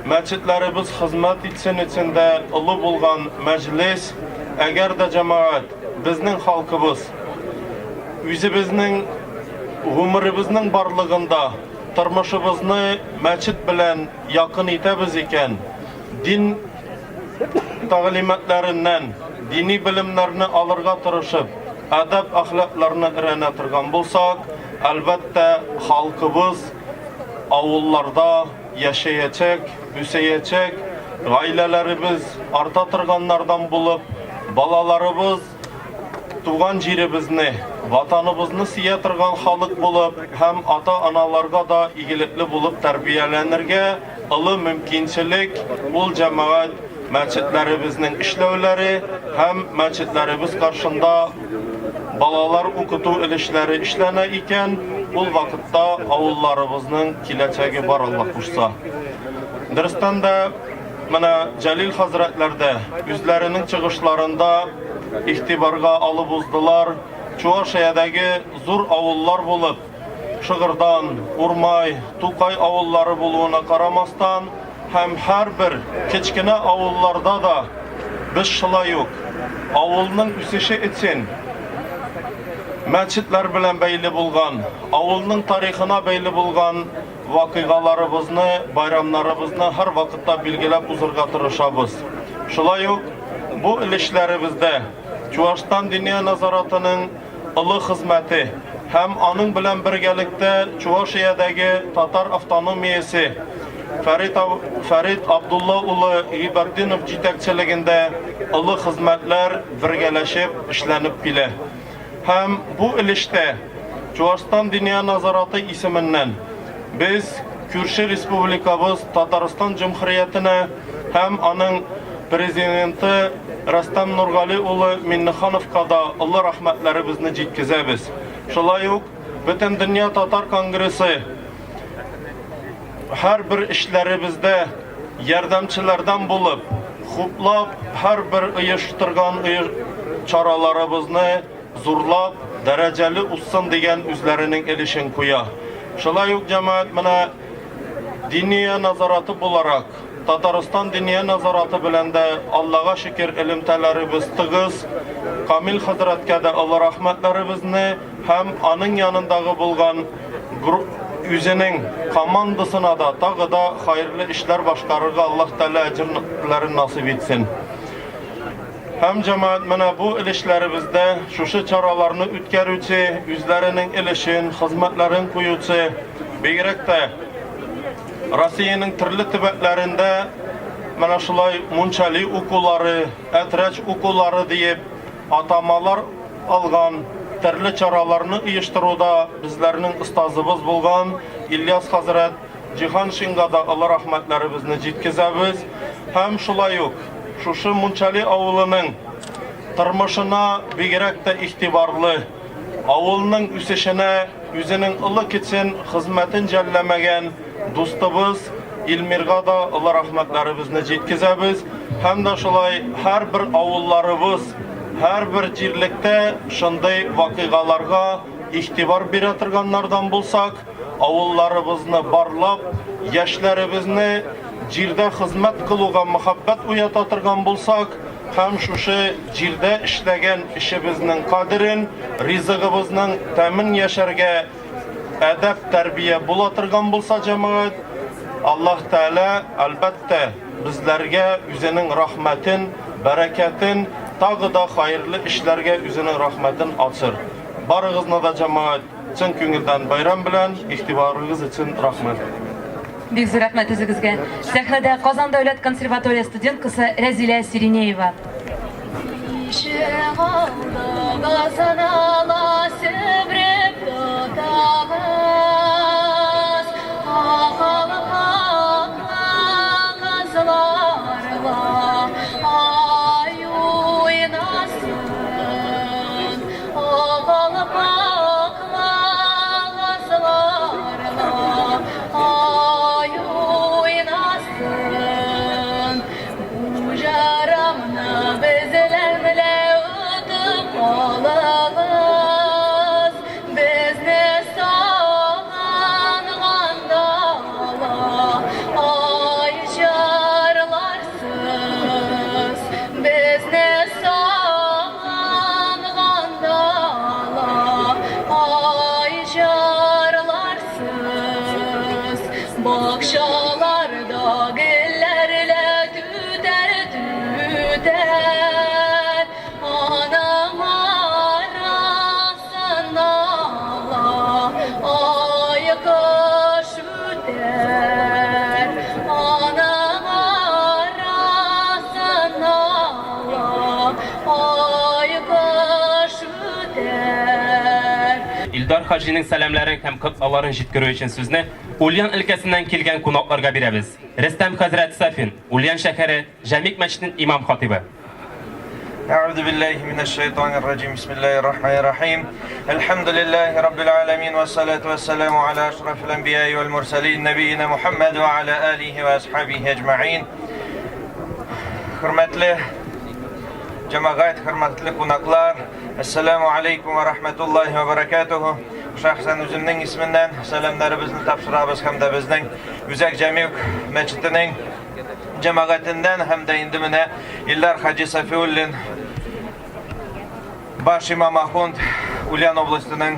мәчетләребез хезмәт итсен içində улы булган мәҗлес, әгәр дә җәмәгать безнең халкыбыз үзебезнең гомеребезнең барлыгында тормышыбызны мәчет белән якын итәбез икән, дин тәгълиматларыннан дини белемнәрне алырга тырышып, адаб әхлакларны өйрәнә торган булсак, әлбәттә халкыбыз авылларда яшәячәк, үсәячәк, гаиләләребез арта торганнардан булып, балаларыбыз туган җиребезне, ватаныбызны сөя торган халык булып, һәм ата-аналарга да игелекле булып тәрбияләнергә олы мөмкинчелек ул җәмәгать мәчетләребезнең эшләүләре һәм мәчетләребез каршында балалар укыту өлешләре эшләнә икән, ул вакытта авылларыбызның киләчәге бар Аллаһ кушса. Дөрестән дә менә Җәлил хәзрәтләрдә үзләренең чыгышларында игътибарга алып уздылар. Чувашиядәге зур авыллар булып, Шыгырдан, Урмай, Тукай авыллары булуына карамастан, һәм һәрбер кечкенә авылларда да без шулай ук авылның үсеше өчен мәчетләр белән бәйле булган, авылның тарихына бәйле булган вакыйгаларыбызны, байрамнарыбызны һәр вакытта билгеләп узырга тырышабыз. Шулай ук бу өлешләребездә Чувашстан Диния назаратының олы хезмәте һәм аның белән бергәлектә Чувашиядәге татар автономиясе Фәрит Абдулла улы Гыйбаддинов җитәкчелегендә олы хезмәтләр бергәләшеп эшләнеп килә. Һәм бу өлештә Чувашстан Диния назараты исеменнән без күрше республикабыз Татарстан Җумһуриятенә һәм аның президенты Растам Нургали улы Миннехановка да олы рәхмәтләребезне җиткезәбез. Шулай ук бөтен дөнья татар конгрессы һәрбер эшләребездә ярдәмчеләрдән булып, хуплап һәрбер оештырган чараларыбызны зурлап, дәрәҗәле уссын дигән үзләренең өлешен куя. Шулай ук җәмәгать менә Диния назараты буларак Татарстан Диния назараты белән дә Аллага шөкер элемтәләребез тыгыз. Камил хәзрәткә дә Алла рәхмәтләребезне һәм аның янындагы булган үзенең командасына да тагы да хәерле эшләр башкарырга Аллаһ Тәала әҗрләрен насыйп итсен. Һәм җәмәгать менә бу өлешләребездә шушы чараларны үткәрүче, үзләренең өлешен, хезмәтләрен куючы, бигрәк тә Россиянең төрле төбәкләрендә менә шулай мунчали укулары, әтрәч укулары диеп атамалар алган төрле чараларны оештыруда безләрнең остазыбыз булган Ильяс хәзрәт Җиһан Шингада Алла рәхмәтләребезне җиткезәбез. Һәм шулай ук шушы Мунчали авылының тормышына бигрәк тә игътибарлы, авылның үсешенә үзенең улы китсен хезмәтен жәлләмәгән дустыбыз Илмирга да Алла рәхмәтләребезне җиткезәбез. Һәм дә шулай һәрбер авылларыбыз, һәрбер җирлектә шундый вакыйгаларга игътибар бирә торганнардан булсак, авылларыбызны барлап, яшьләребезне җирдә хезмәт кылуга мөхәббәт уята торган булсак, һәм шушы җирдә эшләгән эшебезнең кадерен, ризыгыбызның тәмин яшәргә әдәп тәрбия була торган булса җәмәгать, Аллаһ Тәала әлбәттә безләргә үзенең рәхмәтен, бәрәкәтен, тагы да хәерле эшләргә үзенең рәхмәтен ачыр. Барыгызны да җәмәгать чын күңелдән байрам белән игътибарыгыз өчен рәхмәт. Бик зур рәхмәт үзегезгә. Сәхнәдә Казан дәүләт консерватория студенткасы Рәзилә Сиринеева. Илдар Хаҗиның сәламләрен һәм котлауларын җиткерү өчен сүзне Ульян өлкәсеннән килгән кунакларга бирәбез. Рөстәм хәзрәт Сафин, Ульян шәһәре Җәмик мәчетенең имам хатибы. أعوذ بالله من الشيطان الرجيم بسم الله الرحمن الرحيم الحمد لله رب العالمين والصلاة والسلام على أشرف الأنبياء والمرسلين نبينا محمد وعلى آله وأصحابه أجمعين Hürmetli cemaat, hürmetli konaklar, Esselamu Aleyküm ve Rahmetullahi ve Berekatuhu. Şahsen özümün isminden selamlarımızı tapşırabız hem de bizden Üzek Cemiyuk Meçitinin cemaatinden hem de indimine İllar Hacı Safiullin Baş İmam Ahund Ulyan Oblastı'nın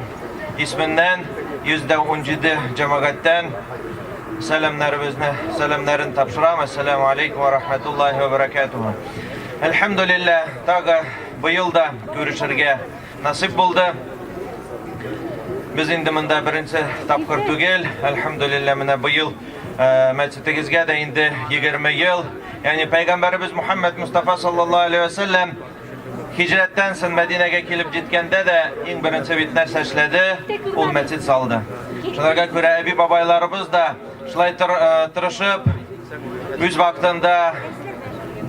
isminden %17 cemaatten selamlarını tapşıram. Esselamu Aleyküm ve Rahmetullahi ve Berekatuhu. Elhamdülillah, tağı bu yılda görüşürge nasip buldu. Biz indi mında birinci tapkır tügel. Elhamdülillah, mine bu yıl meçitigizge de indi 20 yıl. Yani Peygamberimiz Muhammed Mustafa sallallahu aleyhi ve sellem hicretten sen Medine'ye gelip gitkende de en birinci bitner seçledi, ol meçit saldı. Şunlarga göre ebi babaylarımız da şulay tırışıp, üz vaktinde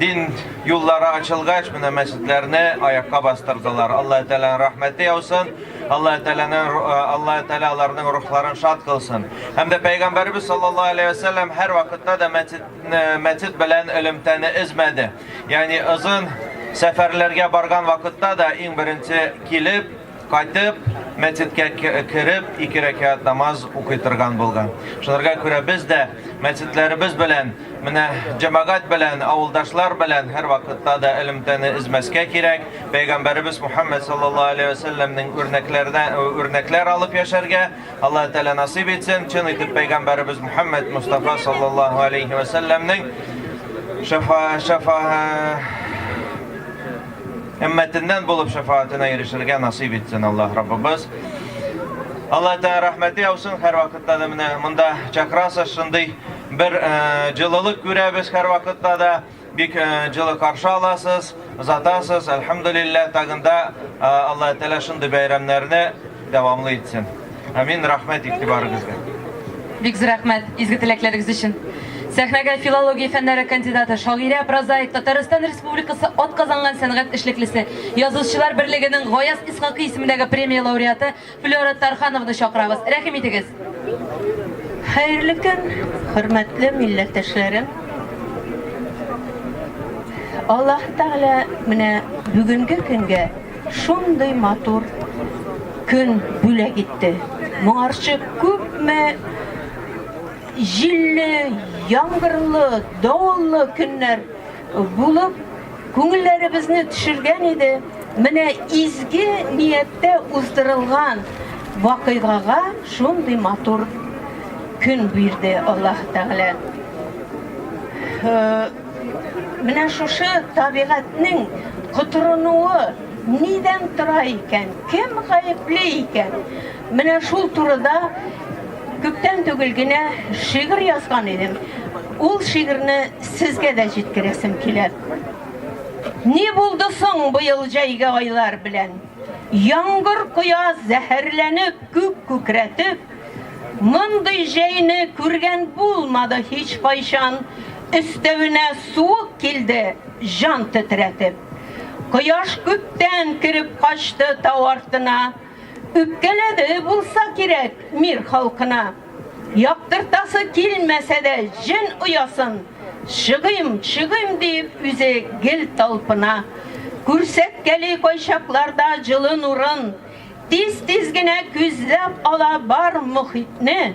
din yolları açılgaç mine meçitlerini ayakka bastırdılar. Allah-u Teala'nın rahmeti olsun. Allah-u Teala'larının ruhlarını şad kılsın. Hem de Peygamberimiz sallallahu aleyhi ve sellem her vakitte de meçit bilen ölümteni ezmedi. Yani uzun seferlerge bargan vakitte de en birinci kilip, qaytib, meçitke kirip, 2 rekat namaz okuyturgan bulgan. Şunlarga göre biz de meçitlerimiz bilen Менә җәмәгать белән, авылдашлар белән һәр вакытта да илемтәне измәскә кирәк. Пәйгамбәрбез Мухаммад саллаллаһу алейхи ва сәлләмнең үрнәкләр алып яшәргә Аллаһ Тәала насыйп итсен. Чын итеп Пәйгамбәрбез Мухаммад Мустафа саллаллаһу алейхи ва сәлләмнең Әммәтеннән булып шафаатына ирешергә насыйп итсен Аллаһ Раббыбыз. Аллаһ Тәала рәхмәте яусын. Һәр вакытта да менә монда чакрасыз шундый бер җылылык күрәбез. Һәр вакытта да бик җылы каршы аласыз, озатасыз. Әлхәмдүлилләһ, тагында Аллаһ Тәала шундый бәйрәмнәрне дәвамлы итсен. Амин. Рәхмәт игътибарыгызга. Бик зур рәхмәт изге теләкләрегез өчен. Сәхнәгә филология фәннәре кандидаты, шагыйрә, прозаик, Татарстан Республикасы атказанган сәнгать эшлеклесе, Язучылар берлегенең Гаяз Исхакый исемендәге премия лауреаты Флора Тархановны чакырабыз. Рәхим итегез. Хәерле көн, хөрмәтле милләттәшләрем. Аллаһ Тәгалә менә бүгенге көнгә шундый матур көн бүләк итте. Моңарчы күпме җилле, яңгырлы, давыллы көннәр булып, күңелләребезне төшергән иде. Менә изге нияттә уздырылган вакыйгага шундый матур көн бирде Аллаһ Тәгалә. Менә шушы табигатьнең котырынуы нидән тора икән? Кем гаепле икән? Менә шул турыда күптән түгел генә шигырь язган идем. Ул шигырьне сезгә дә җиткерәсем килә. Ни булды соң быел җәйге айлар белән? Яңгыр коя зәһәрләнеп, күк күкрәтеп, мондый җәйне күргән булмады һич кайчан. Өстәвенә суык килде, җан тетрәтеп. Кояш күптән кирип качты тау артына. Үпкәләде булса кирәк мир халкына. Яктыртасы килмәсә дә җен уясын. Чыгыйм дип үзе гел талпына. Күрсәткәли кайчакларда җылы нурын. Тиз-тиз генә күзләп ала бар мөхитне.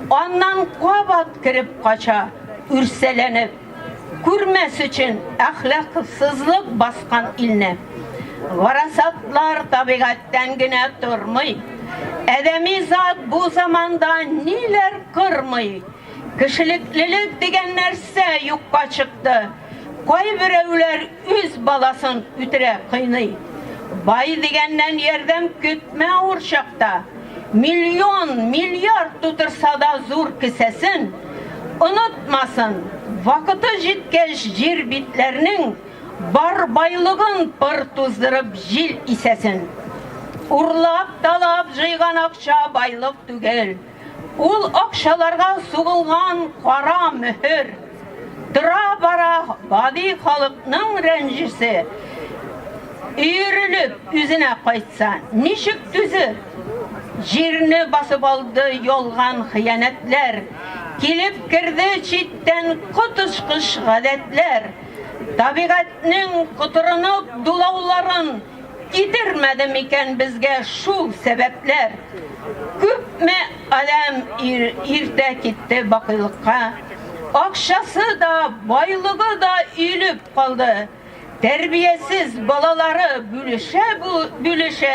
Аннан кабат кирип кача, үрсәләнеп. Күрмәс өчен әхлаксызлык баскан илне. Варасатлар табигатьтән генә тормый. Әдәми зат бу заманда ниләр кырмый. Кешелеклелек дигән нәрсә юкка чыкты. Кайберәүләр үз баласын үтерә кыйный. Бай дигәннән ярдәм көтмә урчакта. Миллион, миллиард тутырса да зур кесәсен. Онытмасын, вакыты җиткәч җир битләрнең бар байлыгын пыр туздырып җил исәсен. Урлап талап җыйган акча байлык түгел. Ул акчаларга сугылган кара мөһер. Тора бара гади халыкның рәнҗесе. Өйрелеп үзенә кайтса, ничек түзер? Җирне басып алды ялган хыянәтләр. Килеп кирде читтән котышкыш гадәтләр. Табигатьнең котырынып дулауларын китермәде микән безгә шул сәбәпләр. Күпме адам иртә китте бакыйлыкка. Акчасы да, байлыгы да өйлеп калды. Тәрбиясез балалары бүлешә,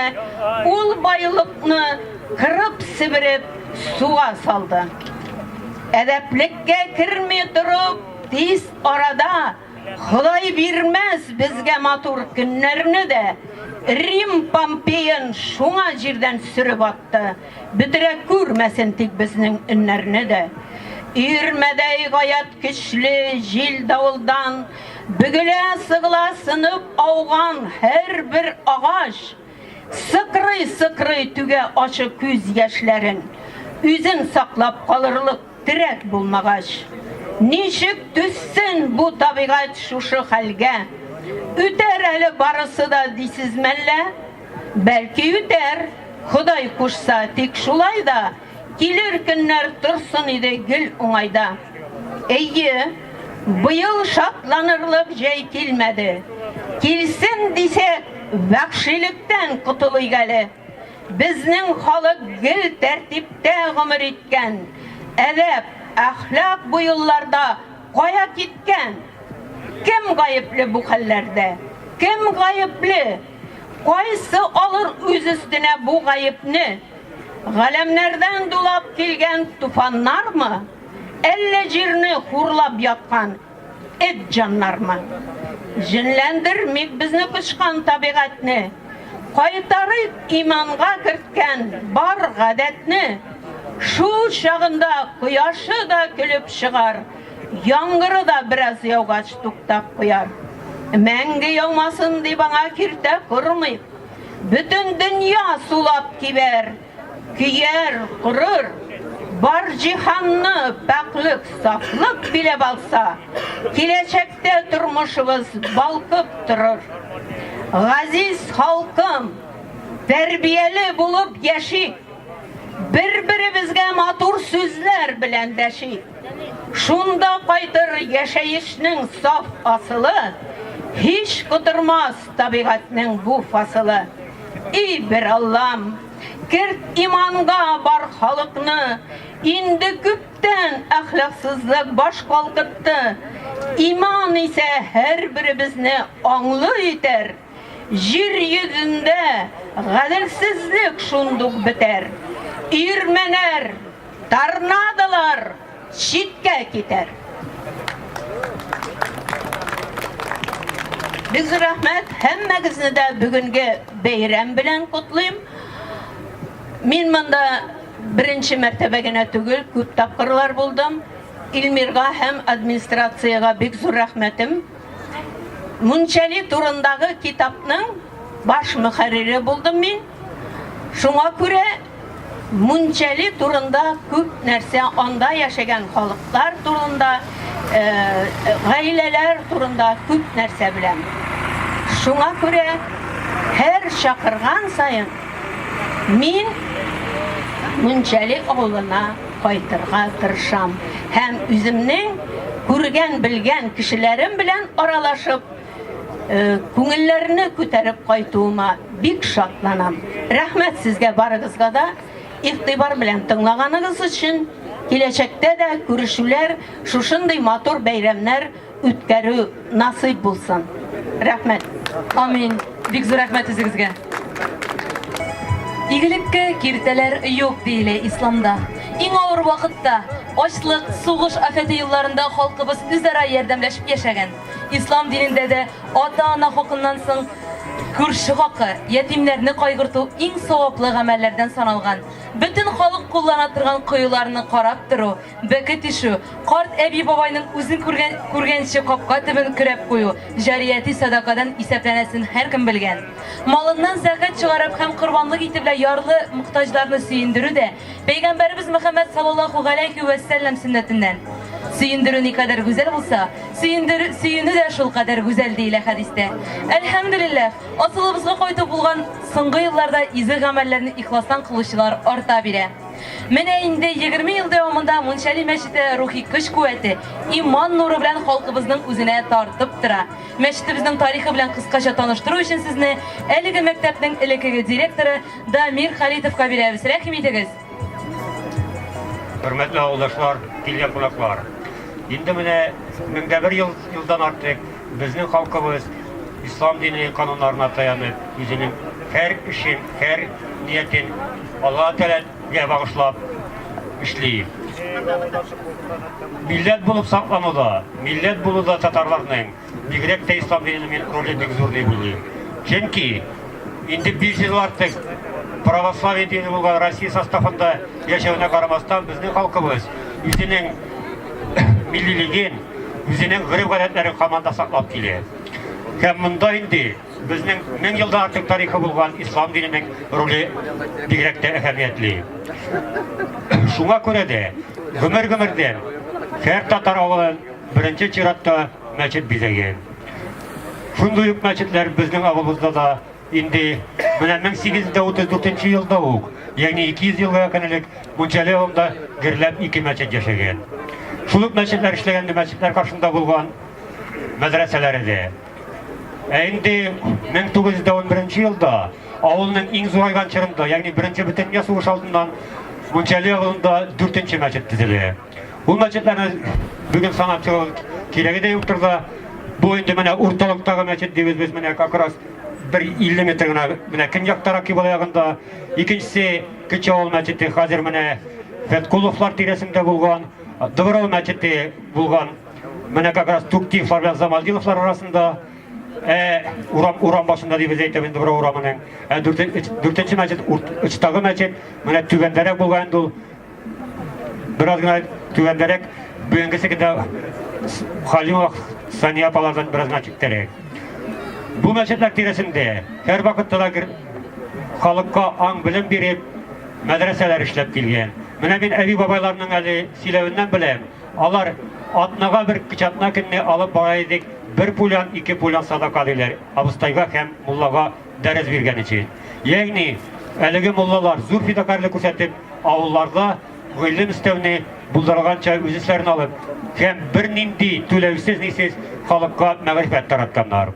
ул байлыкны кырып сибереп суга салды. Әдәплеккә кирми торып, тиз арада Худай бирмәс безгә матур көннәрне дә. Рим Помпеян шуңа җирдән сүреп атты. Бетерә күрмәсен тик безнең өннәрне дә. Ирмәдәй гаят көчле җил давылдан, бөгелә сыгыла сынып ауган һәр бер агач. Сыкрый түгә ачы күз яшьләрен, үзен саклап калырлык терәк булмагач. Ничек түссен бу табигать шушы хәлгә? Үтәр әле барысы да дисез мәллә? Бәлки үтәр, Худай кушса, тик шулай да килер көннәр торсын иде гел уңайда. Әйе, быел шатланырлык җәй килмәде. Килсен дисәк, вәхшилектән котылыйк әле. Безнең халык гел тәртиптә гомер иткән. Әдәп, әхлак бу елларда kaya gitken? Kim gayipli bu hallerde? Kim gayipli? Qaysı alır öz üstüne bu gayipni? Galemlerden dolap kilgen tufanlar mı? Elle cirini hurlap yatkan et canlar mı? Jinlendirmek bizni kışkan tabiatni. Qaytarıp imanға kirtken bar gadetni. Şu şağında kıyaşı da külüp çıgar. Yangırı da biraz yağaç tuktap koyar. Мәңгі яумасын деп аңа кирте құрмай. Bütün dünya sulap kiber. Küyer, құрыр. Бар cihanны пәклік, сафлық білеп алса, келешекте тұрмышыбыз балқып тұрыр. Ғазиз халқым, тәрбиелі болып яшик. Bir-biribizге матур сүзлер білән дәшик. Шунда қайтыр яшайышның саф асылы, hiç kıtırmaz tabiatның bu fasılı. İyi bir Allah'ım, kirt imanga bar halıkны, indi küpten ahlaksızlık baş kalkıttı. İman ise her birimizni anlı iter. Jir yüzünde gadilsizlik şunduk biter. İrmener, tornadolar çitke gider. Biz rahmet hemmegizni de bugünkü beyram bilen kutlayım. Men mında birinci mertebegine tügül köp tapkırlar buldum. İlmirga hem administratsiyaga bek zor rahmetim. Munchali turundagı kitapның baş müharriri buldum men. Şuna göre Munchali turunda köp nerse anda yaşayan halklar turunda, aileler turunda köp nerse bilem. Şuna göre her şakırgan sayın men Munchali oğluna kaytırga tırışam. Hem üzümning görgen bilgen kişilerim bilen aralaşıp көңілләріне көтәріп қайтуыма бик шатланам. Рәхмәт сезгә барыгызга да игътибар белән тыңлаганыгыз өчен. Киләчәктә дә күрешүләр, шушындый матур бәйрәмнәр үткәрү насыйп булсын. Рәхмәт. Амин. Бик зур рәхмәт үзегезгә. Игелеккә киртәләр юк диелә исламда. Иң авыр вакытта, ачлык, сугыш афәте елларында халкыбыз үзара ярдәмләшеп яшәгән. İslam dininde de ata-ana hukukundan soң күрше хакы, ятимнәрне кайгырту иң саваплы гамәлләрдән саналган. Bütün халык куллана торган кыюларны карап тору, бәкет ишү, карт әби бабайның үзен күргәнче капка төбен көрәп кую, җарияти садакадан исәпләнәсен һәркем белгән. Малыннан закат чыгарып һәм курбанлык итеп ярлы мохтаҗларны сөендерү дә Пәйгамбәрбез Мөхәммәд саллаллаһу галәйһи ва сәллям сөннәтеннән. Сөендерү ни кадәр гүзәл булса, сөенү дә шул кадәр гүзәл диелә хәдистә. Әлхәмдүлилләһ, асылыбызга кайтып булган соңгы елларда изге гамәлләрне ихластан кылучылар арта бирә. Менә инде 20 ел дәвамында Мунчали мәчете рухи көч-куәте, иман нуры белән халкыбызның үзенә тартып тора. Мәчетебезнең тарихы белән кыскача таныштыру өчен сезне әлеге мәктәпнең элеккеге директоры Дамир Халитовка бирәбез. Рәхим итегез. Hürmetli ağırdaşlar, kилгән кунаклар. Инде менә 1100 елдан артык безнең халкыбыз ислам диненең кануннарына таянып, үзенең һәр эшен, һәр ниятен Аллаһ Тәгаләгә багышлап эшли. Милләт булып саклануда, милләт булуда татарларның бигрәк тә ислам диненең роле бик зур дип уйлыйм. Чөнки инде 500 ел артык православие дине булган Россия составында яшәүенә карамастан безнең халкыбыз үзенең миллилеген, үзенең гырыф-гадәтләрен һаман саклап килә. Һәм монда инде безнең 1000 елдан артык тарихы булган ислам диненең роле бигрәк тә әһәмиятле. Шуңа күрә дә гомер-гомердән һәр татар авылын беренче чиратта мәчет бизәгән. Шундый ук мәчетләр безнең авылыбызда да инде менә 1834 елда ук, ягъни 200 елга якын Мунчали авылында гөрләп 2 мәчет яшәгән. Шул ук мәчетләр эшләгән, мәчетләр каршында булган мәдрәсәләре дә. Инде 1911 елда авылның иң зурайган чорында, ягъни 1-нче бөтен дөнья сугышы алдыннан Мунчали авылында 4-нче мәчет төзелә. Бу мәчетләрне бүген санап чыгу кирәге дә юктыр да. Бу инде менә урталыктагы мәчет дибез без менә как раз 150 метр гына менә көньяктарак кибала ягында. Икенчесе Кече авыл мәчете хәзер менә Фәткуловлар тирәсендә булган, Дыбырау мәчете булган. Менә как раз Туктиевлар белән Замалдиловлар арасында урам башында дибез әйтәбез Дыбырау урамының. 4нче мәчет Учтагы мәчет менә түбәндәрәк булган инде ул. Biraz гына түбәндәрәк бүгенгесе көндә Халимов Сания апалардан biraz гына читтәрәк. Бу мәчетләр тирәсендә һәр вакытта да халыкка аң белем биреп, мәдрәсәләр эшләп килгән. Менә мин әби бабайларның әле сөйләвеннән беләм. Алар атнага бер кичатна көнне алып бара идек, 1 пулян, 2 пулян садака диләр. Абыстайга һәм муллага дәрес биргән өчен. Ягъни әлеге муллалар зур фидакарлык күрсәтеп, авылларда гыйлем истәүне булдырганча үзләрен алып, һәм бернинди түләүсез нисез халыкка мәгърифәт таратканнар.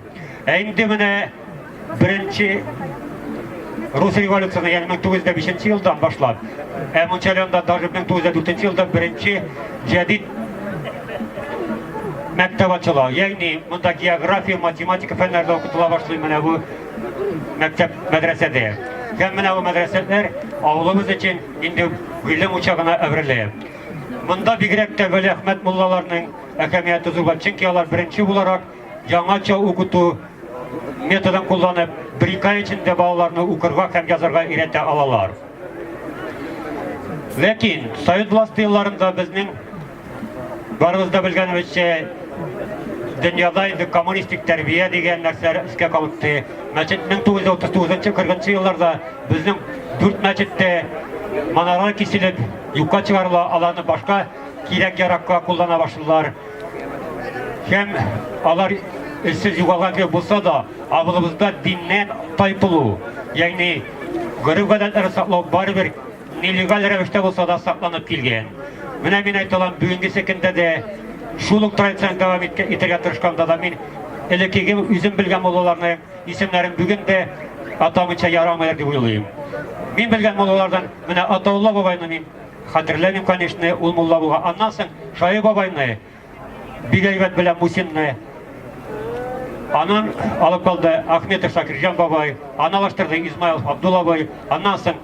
Инде менә беренче Рус революциясы, ягъни 1905 елдан башлап, Мунчалионда даже 1904 елда беренче җәдид мәктәп ачыла. Ягъни монда география, математика фәннәрендә укытыла башлый менә бу мәктәп мәдрәсәдә. Һәм менә бу мәдрәсәләр авылыбыз өчен инде гыйлем учагына әверелә. Монда бигрәк тә Вәли Әхмәт муллаларның әһәмияте зур, чөнки алар беренче буларак яңача укыту методын кулланып, 1-2 ай içinde балаларны укырга һәм язарга өйрәтә алалар. Ләкин Совет власты елларында безнең барыбыз да белгәнебезчә дөньяда инде коммунистик тәрбия дигән нәрсә искә калыкты. Мәчет 1939-40 елларда безнең 4 мәчеттә манаралар киселеп, юкка чыгарыла, аларны башка кирәк-яракка куллана башлыйлар. Һәм алар сез югалган кебек булса да, авылыбызда диннән тайпылу, ягъни гореф-гадәтләрне саклау барыбер нелегал рәвештә булса да сакланып килгән. Менә мин әйтәләм, бүгенгесе көндә дә шул ук традицияны дәвам итәргә тырышканда да мин элеккеге үзем белгән муллаларның исемнәрен бүген дә атамыйча ярамыйлар дип уйлыйм. Мин белгән муллалардан менә Атаулла бабайны мин хәтерләмим, конечно, ул мулла булган. Аннан соң Шайы бабайны, Бигәйбәт белән Мусинны, анан алып калды Ахметов Шакирҗан бабай, аналаштырды Исмаилов Абдулла бабай, аннан соң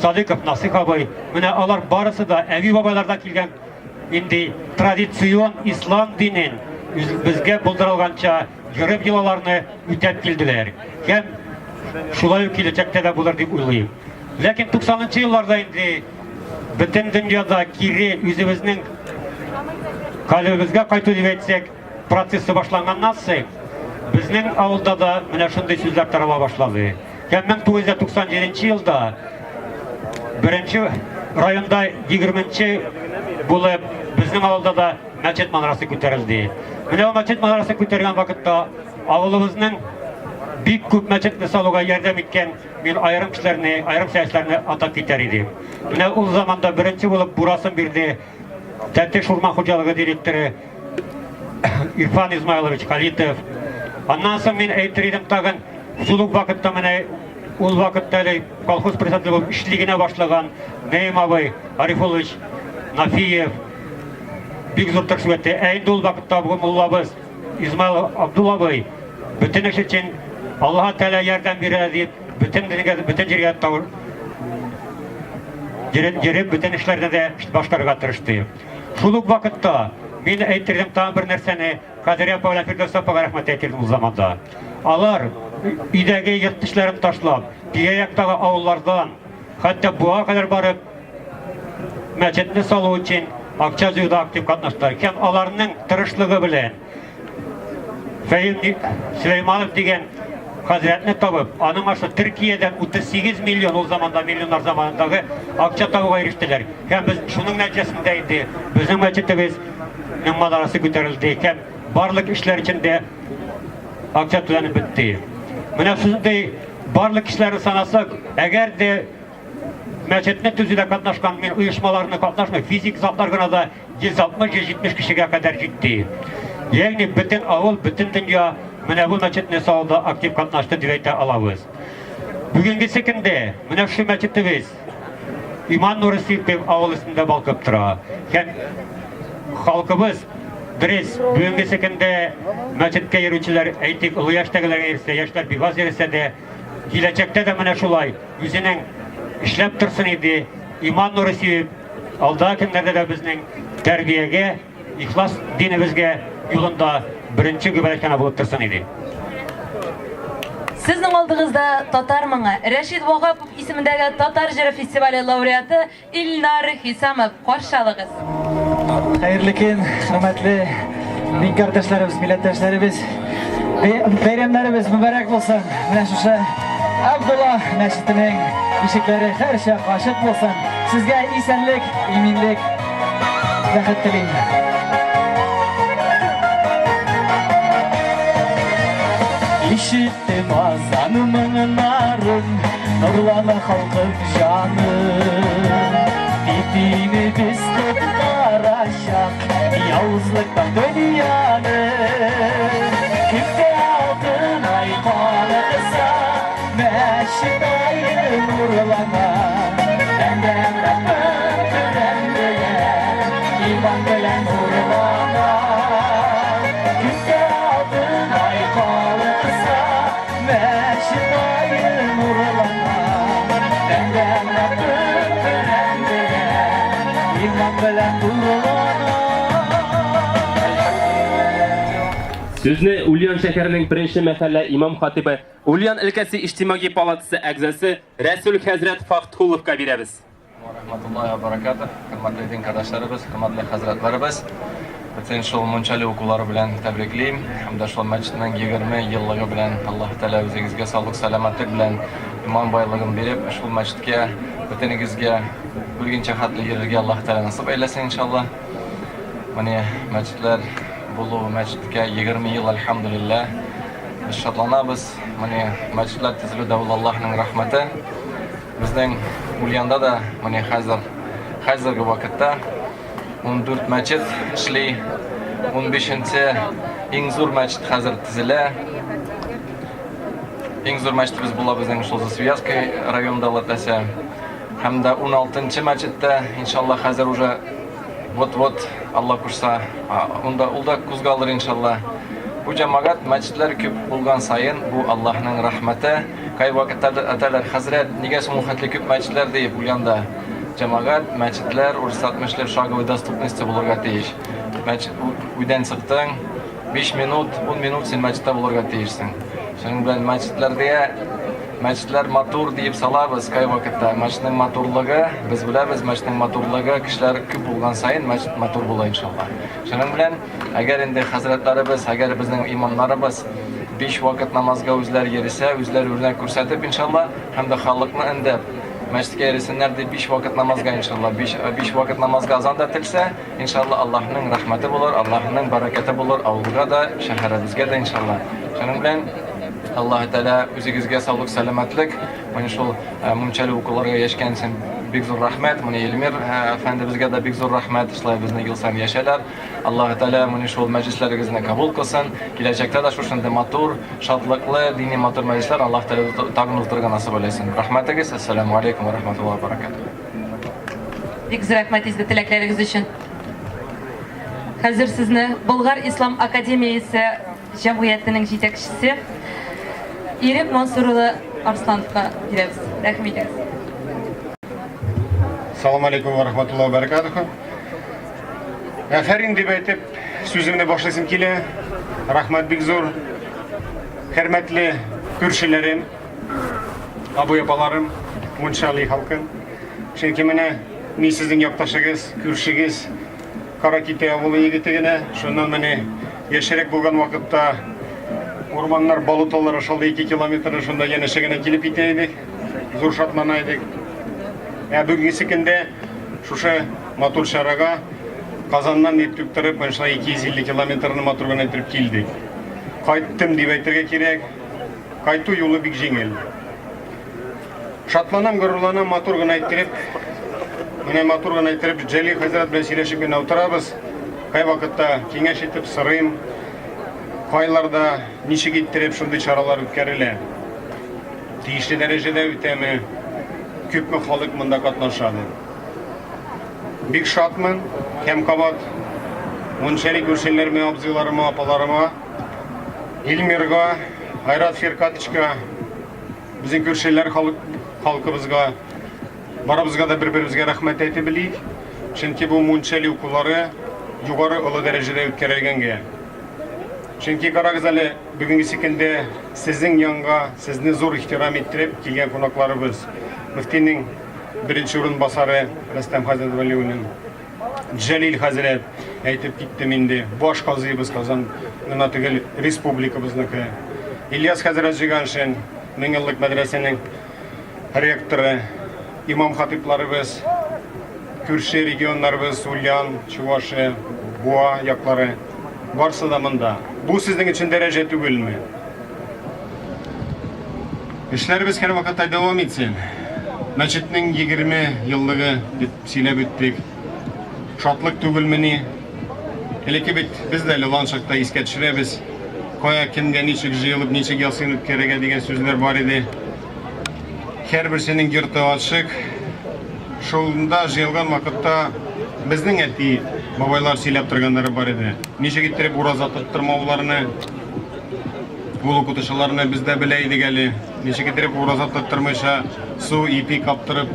Садыйков Насих бабай. Менә алар барысы да әби бабайлардан килгән инде традицион ислам динен безгә булдырылганча йөреп йолаларны үтәп килделәр. Һәм шулай ук киләчәктә дә булыр дип уйлыйм. Ләкин 90-нчы елларда инде бөтен дөньяда кире үзебезнең калебезгә кайту дип әйтсәк, процессы башланганнан соң безнең авылда да менә шундый сүзләр тарала башлады. Һәм 1997 елда беренче районда 20-нче булып безнең авылда да мәчет манарасы күтәрелде. Менә ул мәчет манарасы күтәргән вакытта авылыбызның бик күп мәчетне салуга ярдәм иткән мин аерым кешеләрне, аерым сәясәтләрне атап китәр идем. Менә ул заманда беренче булып бурасын бирде Тәтеш урман хуҗалыгы директоры Ирфан Измайлович Халитов. Аннан соң мин әйтер идем тагын, шул ук вакытта менә ул вакытта колхоз председателе булып эшлегенә башлаган Нәйим абый, Арифулович Нафиев бик зур тырышлык итте. Инде ул вакытта бу муллабыз Измаил Абдулла абый бөтен эш өчен Аллаһ Тәала ярдәм бирә дип бөтен җиргә тавыр йөреп бөтен эшләрне дә башларга тырышты. Шул ук вакытта мин әйтердем тагын бер нәрсәне Кадирия апа белән Фирдәүс апага рәхмәт әйтердем ул заманда. Алар өйдәге йорт-эшләрен ташлап, тирә-яктагы авыллардан хәтта буга кадәр барып мәчетне салу өчен акча җыюда актив катнаштылар. Һәм аларның тырышлыгы белән Фәйим Сөләйманов дигән хәзрәтне табып, аның ашы Төркиядән 38 миллион ул заманда миллионнар заманындагы акча табуга ирештеләр. Һәм без шуның нәтиҗәсендә инде безнең мәчетебез манарасы күтәрелде. Һәм барлык эшләр өчен акча түләнеп бетте. Менә шундый барлык эшләрне санасак, әгәр дә мәчетне төзүдә катнашкан мин оешмаларны катнашмый, физик затлар гына да 160-170 кешегә кадәр җитте. Ягъни бөтен авыл, бөтен дөнья менә бу мәчетне салуда актив катнашты дип әйтә алабыз. Бүгенгесе көндә менә шу мәчетебез Иман нуры сирпеп авыл өстендә балкып тора. Һәм халкыбыз дөрес бүгенге секенде мәчеткә йөрүчеләр әйтик олы яшьтәгеләргә йөрсә, яшьләр бик аз йөрсә дә, киләчәктә дә менә шулай үзенең эшләп торсын иде, иман нуры сибеп, алда көннәрдә дә безнең тәрбиягә, ихлас динебезгә юлында беренче гүбәләкәнә булып торсын иде. Сезнең алдыгызда татар моңы Рәшид Вагапов исемендәге Татар җыры фестивале лауреаты Илнар Хисамов каршы алыгыз. Хәерле көн, хөрмәтле мин кардәшләребез, милләттәшләребез. Бәйрәмнәребез мүбәрәк булсын. Менә шушы Абдулла мәчетенең ишекләре һәрчак ачык булсын. Сезгә исәнлек, иминлек, бәхет телим. İşittim azanımın narın, nurlanı halkım canım. Bittiğini biz tutaraşak, yavuzluktan dünyanın. Kimse aldın ay kalıksa, meşit ayrı nurlana. Benden Rabbim törendiler, iman bilen nurlana. Kimse aldın ay kalıksa, meşit ayrı nurlana. Benden Rabbim törendiler, iman bilen nurlana. Сүзне Ульян шәһәренең беренче мәхәллә имам хатибы, Ульян өлкәсе иҗтимагый палатасы әгъзасы Рәсүл хәзрәт Фахтхуловка бирәбез. Рахматуллаһи ва баракатух. Хөрмәтле дин кардәшләребез, хөрмәтле хәзрәтләребез. Бөтен шул мунчалы укулары белән тәбриклим. Һәм дә шул мәчетнең 20 еллыгы белән Аллаһ Тәала үзегезгә саулык, сәламәтлек белән иман байлыгын биреп, шул мәчеткә бөтенегезгә бүлгенчә хәтле йөрергә Аллаһ Тәала насыйп әйләсен иншаллаһ. Менә мәчетләр булу мәчеткә 20 ел әлхәмдүлилләһ. Без шатланабыз. Менә мәчетләр төзелү дә ул Аллаһның рәхмәте. Безнең Ульянда да менә хәзерге вакытта 14 мәчет эшли. 15-нче иң зур мәчет хәзер төзелә. Иң зур мәчетебез була безнең шул Связкой районында латәсә. Һәм дә 16-нчы мәчеттә иншаллаһ хәзер уже вот Алла күрсә, ул да күзгалыр иншаллаһ. Бу җәмәгать мәчетләр күп булган сайын бу Аллаһның рәхмәте. Кай вакытта әтәләр хәзрәт, нигә соң хәтле күп мәчетләр дип Ульяндә. Җәмәгать мәчетләр урысатмышлар шаговой доступности булырга тиеш. Мәчет уйдан чыктың, 5 минут, 10 минут син мәчеттә булырга тиешсең. Шуның белән мәчетләр матур дип салабыз кай вакытта. Мәчетнең матурлыгы, без беләбез, мәчетнең матурлыгы кешеләр күп булган сайын мәчет матур була иншаллаһ. Шуның белән әгәр инде хәзрәтләребез, әгәр безнең имамнарыбыз 5 вакыт намазга үзләр йөрисә, үзләр үрнәк күрсәтеп иншаллаһ, һәм дә халыкны индеп мәчеткә йөрисеннәр дип 5 вакыт намазга иншаллаһ, 5 вакыт намазга азан да телсә, иншаллаһ Аллаһның рәхмәте булыр, Аллаһның бәрәкәте булыр, авылга да, шәһәребезгә дә иншаллаһ. Шуның белән Аллаһ Тәала үзегезгә саулык, сәламәтлек, менә шул мунчалы укуларга яшькәнсен бик зур рәхмәт, менә Эльмир әфәндебезгә дә бик зур рәхмәт, шулай безне ел саен яшәләр. Аллаһ Тәала менә шул мәҗлесләрегезне кабул кылсын, киләчәктә дә шушында матур, шатлыклы, дини матур мәҗлесләр Аллаһ Тәала тагын уздырырга насыйп әйтсен. Рәхмәтегез, ассаламу алейкум ва рахматуллаһи ва баракатух. Бик зур рәхмәт изге теләкләрегез өчен. Хәзер сезне Болгар Ислам Академиясе җәмгыятенең җитәкчесе Ирек Мансурулы Арслановка бирәбез. Рәхмәт итегез. Салам алейкум ва рахматуллаһи ва баракатуху. Афәрин дип әйтеп, сүземне башлыйсым килә. Рәхмәт бик зур. Хөрмәтле күршеләрем, абый-апаларым, мунчалы халкым. Чөнки менә мин сезнең якташыгыз, күршегез, Караките авылы егете генә. Шуннан менә яшәрәк булган вакытта урманнар, болоталар шулда 2 километр шунда янәшәгенә килеп итә идек. Зур шатлана идек. Бүгенге көндә шушы матур шарага Казаннан итеп торып, менә 250 километрны матур гына итеп килдек. Кайттым дип әйтергә кирәк. Кайту юлы бик җиңел. Шатланам, горурланам, матур гына итеп. Менә матур гына итеп Җәлил хәзрәт белән сөйләшеп генә утырабыз. Кай вакытта киңәш итеп сырыйм. Кайларда ничек иттереп шундый чаралар үткәрелә. Тиешле дәрәҗәдә үтәме? Күпме халык монда катнаша. Бик шатмын, һәм кабат Мунчали күршеләремә, абзыйларыма, апаларыма, Илмирга, Айрат Фиркатычка, безнең күршеләр халкыбызга, барыбызга да бер-беребезгә рәхмәт әйтеп белик. Чөнки бу Мунчали укулары югары олы дәрәҗәдә үткәрелгәнгә. Чөнки карагыз әле, бүгенге секендә сезнең янга, сезне зур ихтирам иттереп килгән кунакларыбыз. Мөфтинең беренче урынбасары Рөстәм хәзрәт Вәлиуллин, Җәлил хәзрәт әйтеп киттем инде. Баш казыйбыз Казан гына түгел, республикабызныкы. Ильяс хәзрәт Җиганшин, Меңеллек мәдрәсәнең ректоры, имам хатипларыбыз, күрше регионнарыбыз, Ульян, Чувашия, Буа яклары, барсы да монда. Бу сезнең өчен дәрәҗә түгелме? Эшләребез һәр вакытта дәвам итсен. Мәчетнең 20 еллыгы дип сөйләп үттек. Шатлык түгелмени? Элекке бит без дә ланшакта искә төшерәбез. Кая кемгә ничек җыелып, ничек ясыйн үткәрергә дигән сүзләр бар иде. Һәрберсенең йорты ачык. Шулда җыелган вакытта безнең әти бабайлар сөйләп торганнары бар иде. Ничек иттереп ураза тоттырмауларны, ул укытучыларны без дә белә идек әле. Ничек иттереп ураза тоттырмыйча су ипи каптырып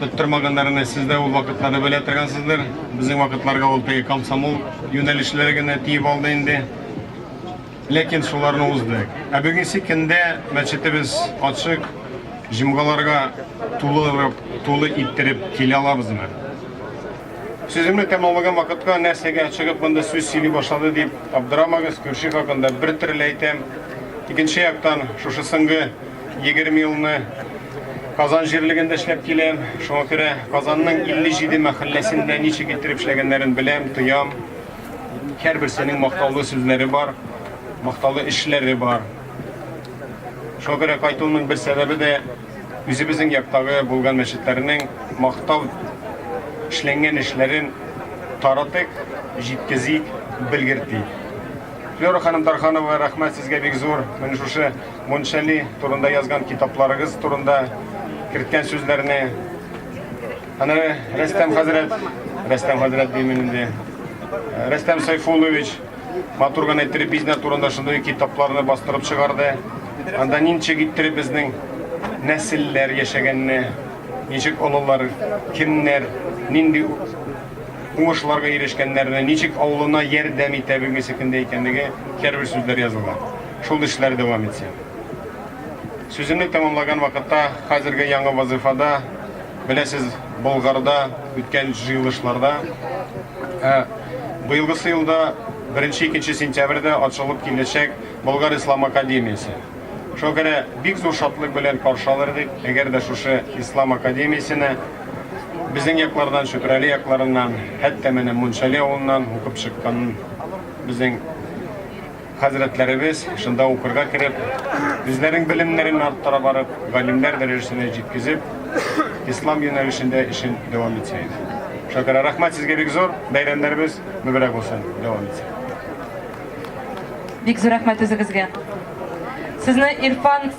тоттырмаганнарны сез дә ул вакытларда белә торгансыздыр. Безнең вакытларга ул теге комсомол юнәлешләре генә тиеп алды инде. Ләкин шуларны уздык. Ә бүгенге көндә мәчетебез ачык, җомгаларга тулы иттереп килә алабызмы? Сүземне тәмамлаган вакытка нәрсәгә чыгып монда сүз сөйли башлады дип абдырамагыз, күрше хакында бер төрле әйтәм. Икенче яктан, шушы соңгы 20 елны Казан җирлегендә эшләп киләм. Шуңа күрә Казанның 57 мәхәлләсендә ничек иттереп эшләгәннәрен беләм, тоям. Һәрберсенең мактаулы сүзләре бар, мактаулы эшләре бар. Шуңа күрә кайтуның бер сәбәбе дә үзебезнең яктагы булган мәчетләрнең мактау эшләнгән эшләрен таратык, җиткезик, белгертик. Флора ханым Тарханова, рәхмәт сезгә бик зур. Менә шушы Мунчали турында язган китапларыгыз турында керткән сүзләрне. Аны Рөстәм хәзрәт димен инде. Рөстәм Сайфуллович матур гына иттереп бизнес турында шундый китапларны бастырып чыгарды. Анда ничек иттереп безнең нәселләр яшәгәнне, ничек олылар, кемнәр, нинди уңышларга ирешкәннәрне, ничек авылына ярдәм итә бүгенге секендә икәнлеге һәрбер сүзләр язылган. Шул эшләр дәвам итсен. Сүземне тәмамлаган вакытта хәзерге яңа вазифада, беләсез, Болгарда үткән җыелышларда быелгы елда 1-2 сентябрьдә ачылып киләчәк Болгар Ислам академиясе. Шуңа күрә бик зур шатлык белән каршы алырдык. Әгәр дә шушы Ислам академиясенә безнең яклардан, Шөкрәли якларыннан, хәтта менә Мунчали авылыннан укып чыккан безнең хәзрәтләребез шунда укырга кереп, үзләренең белемнәрен арттыра барып, галимнәр дәрәҗәсенә җиткезеп, ислам юнәлешендә эшен дәвам итсә иде. Шуңа күрә рәхмәт сезгә бик зур. Бәйрәмнәребез мөбарәк булсын. Дәвам итсен. Бик зур рәхмәт үзегезгә. Сезне Ирфан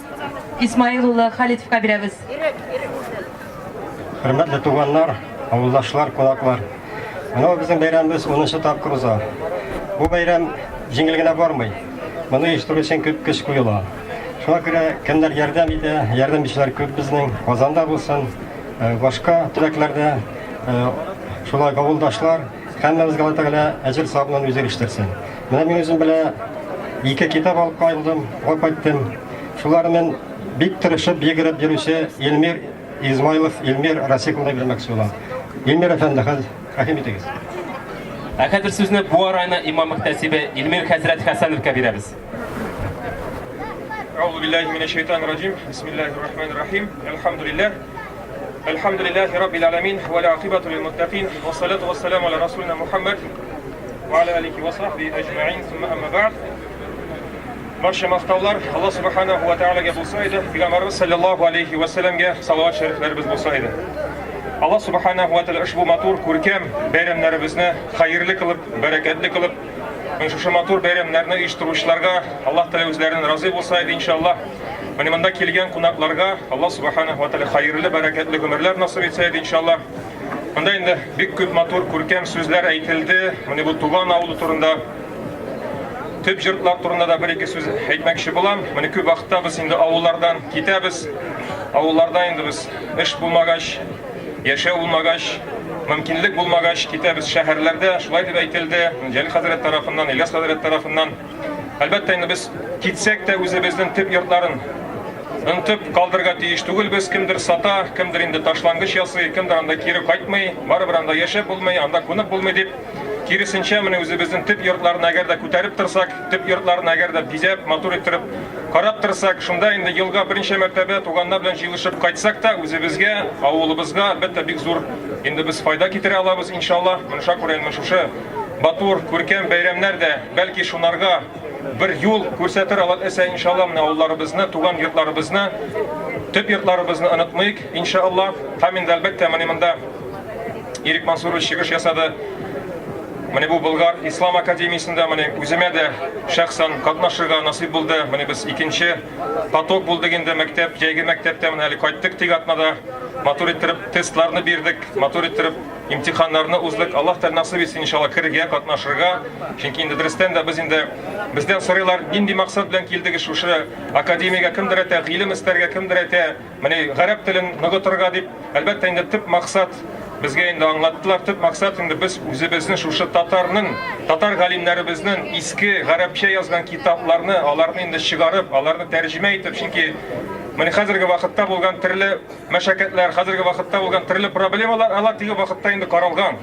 Исмаил улы Халитовка бирәбез. Хөрмәтле туганнар, авылдашлар, кунаклар. Менә безнең бәйрәмебез 10-нчы тапкыр уза. Бу бәйрәм җиңел генә бармый. Моны оештыру өчен күп көч куела. Шуңа күрә кемнәр ярдәм итә, ярдәмчеләр күп безнең Казанда булсын, башка төбәкләрдә шулай авылдашлар һәммәбезгә Алла Тәгалә әҗер савабын үзе ирештерсен. Менә мин үзем белән 2 китап алып кайттым, кайттым. Шуларны мен бик тырышып йөгереп йөрүче Илмир Измайлов, Илмир Расиковны бирмәкче булам. Илмир әфәнде, рәхим итегез. Хәзер сүзне Буа районы имам мөхтәсибе Илмир хәзрәт Хәсәновка бирәбез. أعوذ بالله من الشيطان الرجيم بسم الله الرحمن الرحيم الحمد لله رب العالمين والعاقبة للمتقين والصلاة والسلام على رسولنا محمد وعلى آله وصحبه أجمعين ثم أما بعد Barcha maqtovlar Alloh subhanahu va taolaga bo'lsa edi, Payg'ambarimiz sallallohu alayhi va sallamga salovat shariflarimiz bo'lsa edi. Alloh subhanahu va taolo ushbu matur ko'rkam bayramlarimizni xayrli qilib, barakatli qilib, shu matur bayramlarni uyushtiruvchilarga Alloh taolo o'zlarining rozi bo'lsa edi inshaalloh. Mana bunda kelgan qonaqlarga Alloh subhanahu va taolo xayrli, barakatli umrlar nasib etsa edi inshaalloh. Монда инде бик күп матур күркәм сүзләр әйтелде. Менә бу туган авылы турында, төп йортлар турында да бер-ике сүз әйтмәкче булам. Менә күп вакытта без инде авыллардан китәбез. Авылларда инде без эш булмагач, яшәү булмагач, мөмкинлек булмагач китәбез шәһәрләрдә. Шулай дип әйтелде. Җәлил хәзрәт тарафыннан, Ильяс хәзрәт тарафыннан. Әлбәттә инде без китсәк тә үзебезнең төп йортларын онытып калдырга тиеш түгел. Без кемдер сата, кемдер инде ташлангыч ясый, кемдер анда кире кайтмый, барыбер анда яшәп булмый, анда күнеп булмый дип. Киресенчә, менә үзебезнең төп йортларны әгәр дә күтәреп торсак, төп йортларны әгәр дә бизәп, матур иттереп карап торсак, шунда инде елга беренче мәртәбә туганнар белән җыелышып кайтсак та, үзебезгә, авылыбызга әлбәттә бик зур инде без файда китерә алабыз иншаллах. Менә шакүрән шушы батур күркәм бәйрәмнәр дә бәлки шунарга bir yol күрсәтер алат әсә иншаллах. Менә авылларыбызны, туган йортларыбызны, төп йортларыбызны онытмыйк иншаллах. Һәм инде әлбәттә менә монда Ирек Мансуров чыгыш ясады. Менә бу Болгар Ислам академиясендә менә үземә дә шәхсән катнашырга насыйп булды. Менә без икенче поток булдык инде мәктәп, җәйге мәктәптә менә әле кайттык тик атнада. Матур иттереп тестларны бирдек, матур иттереп имтиханнарны уздык. Аллаһ тәғәлә насыйп итсен иншаллах киргә катнашырга. Чөнки инде дөрестән дә без инде бездән сорыйлар, нинди максат белән килдек шушы академиягә, кемдер әйтә гыйлем истәргә, кемдер әйтә менә гарәп телен ныгытырга дип. Әлбәттә инде төп максат безгә инде аңлаттылар. Төп максат инде без үзебезнең шушы татар галимнәребезнең иске гарәпчә язган китапларны, аларны инде чыгарып, аларны тәрҗемә итеп, чөнки менә хәзерге вакытта булган төрле мәшәкатьләр, хәзерге вакытта булган төрле проблемалар, алар теге вакытта инде каралган.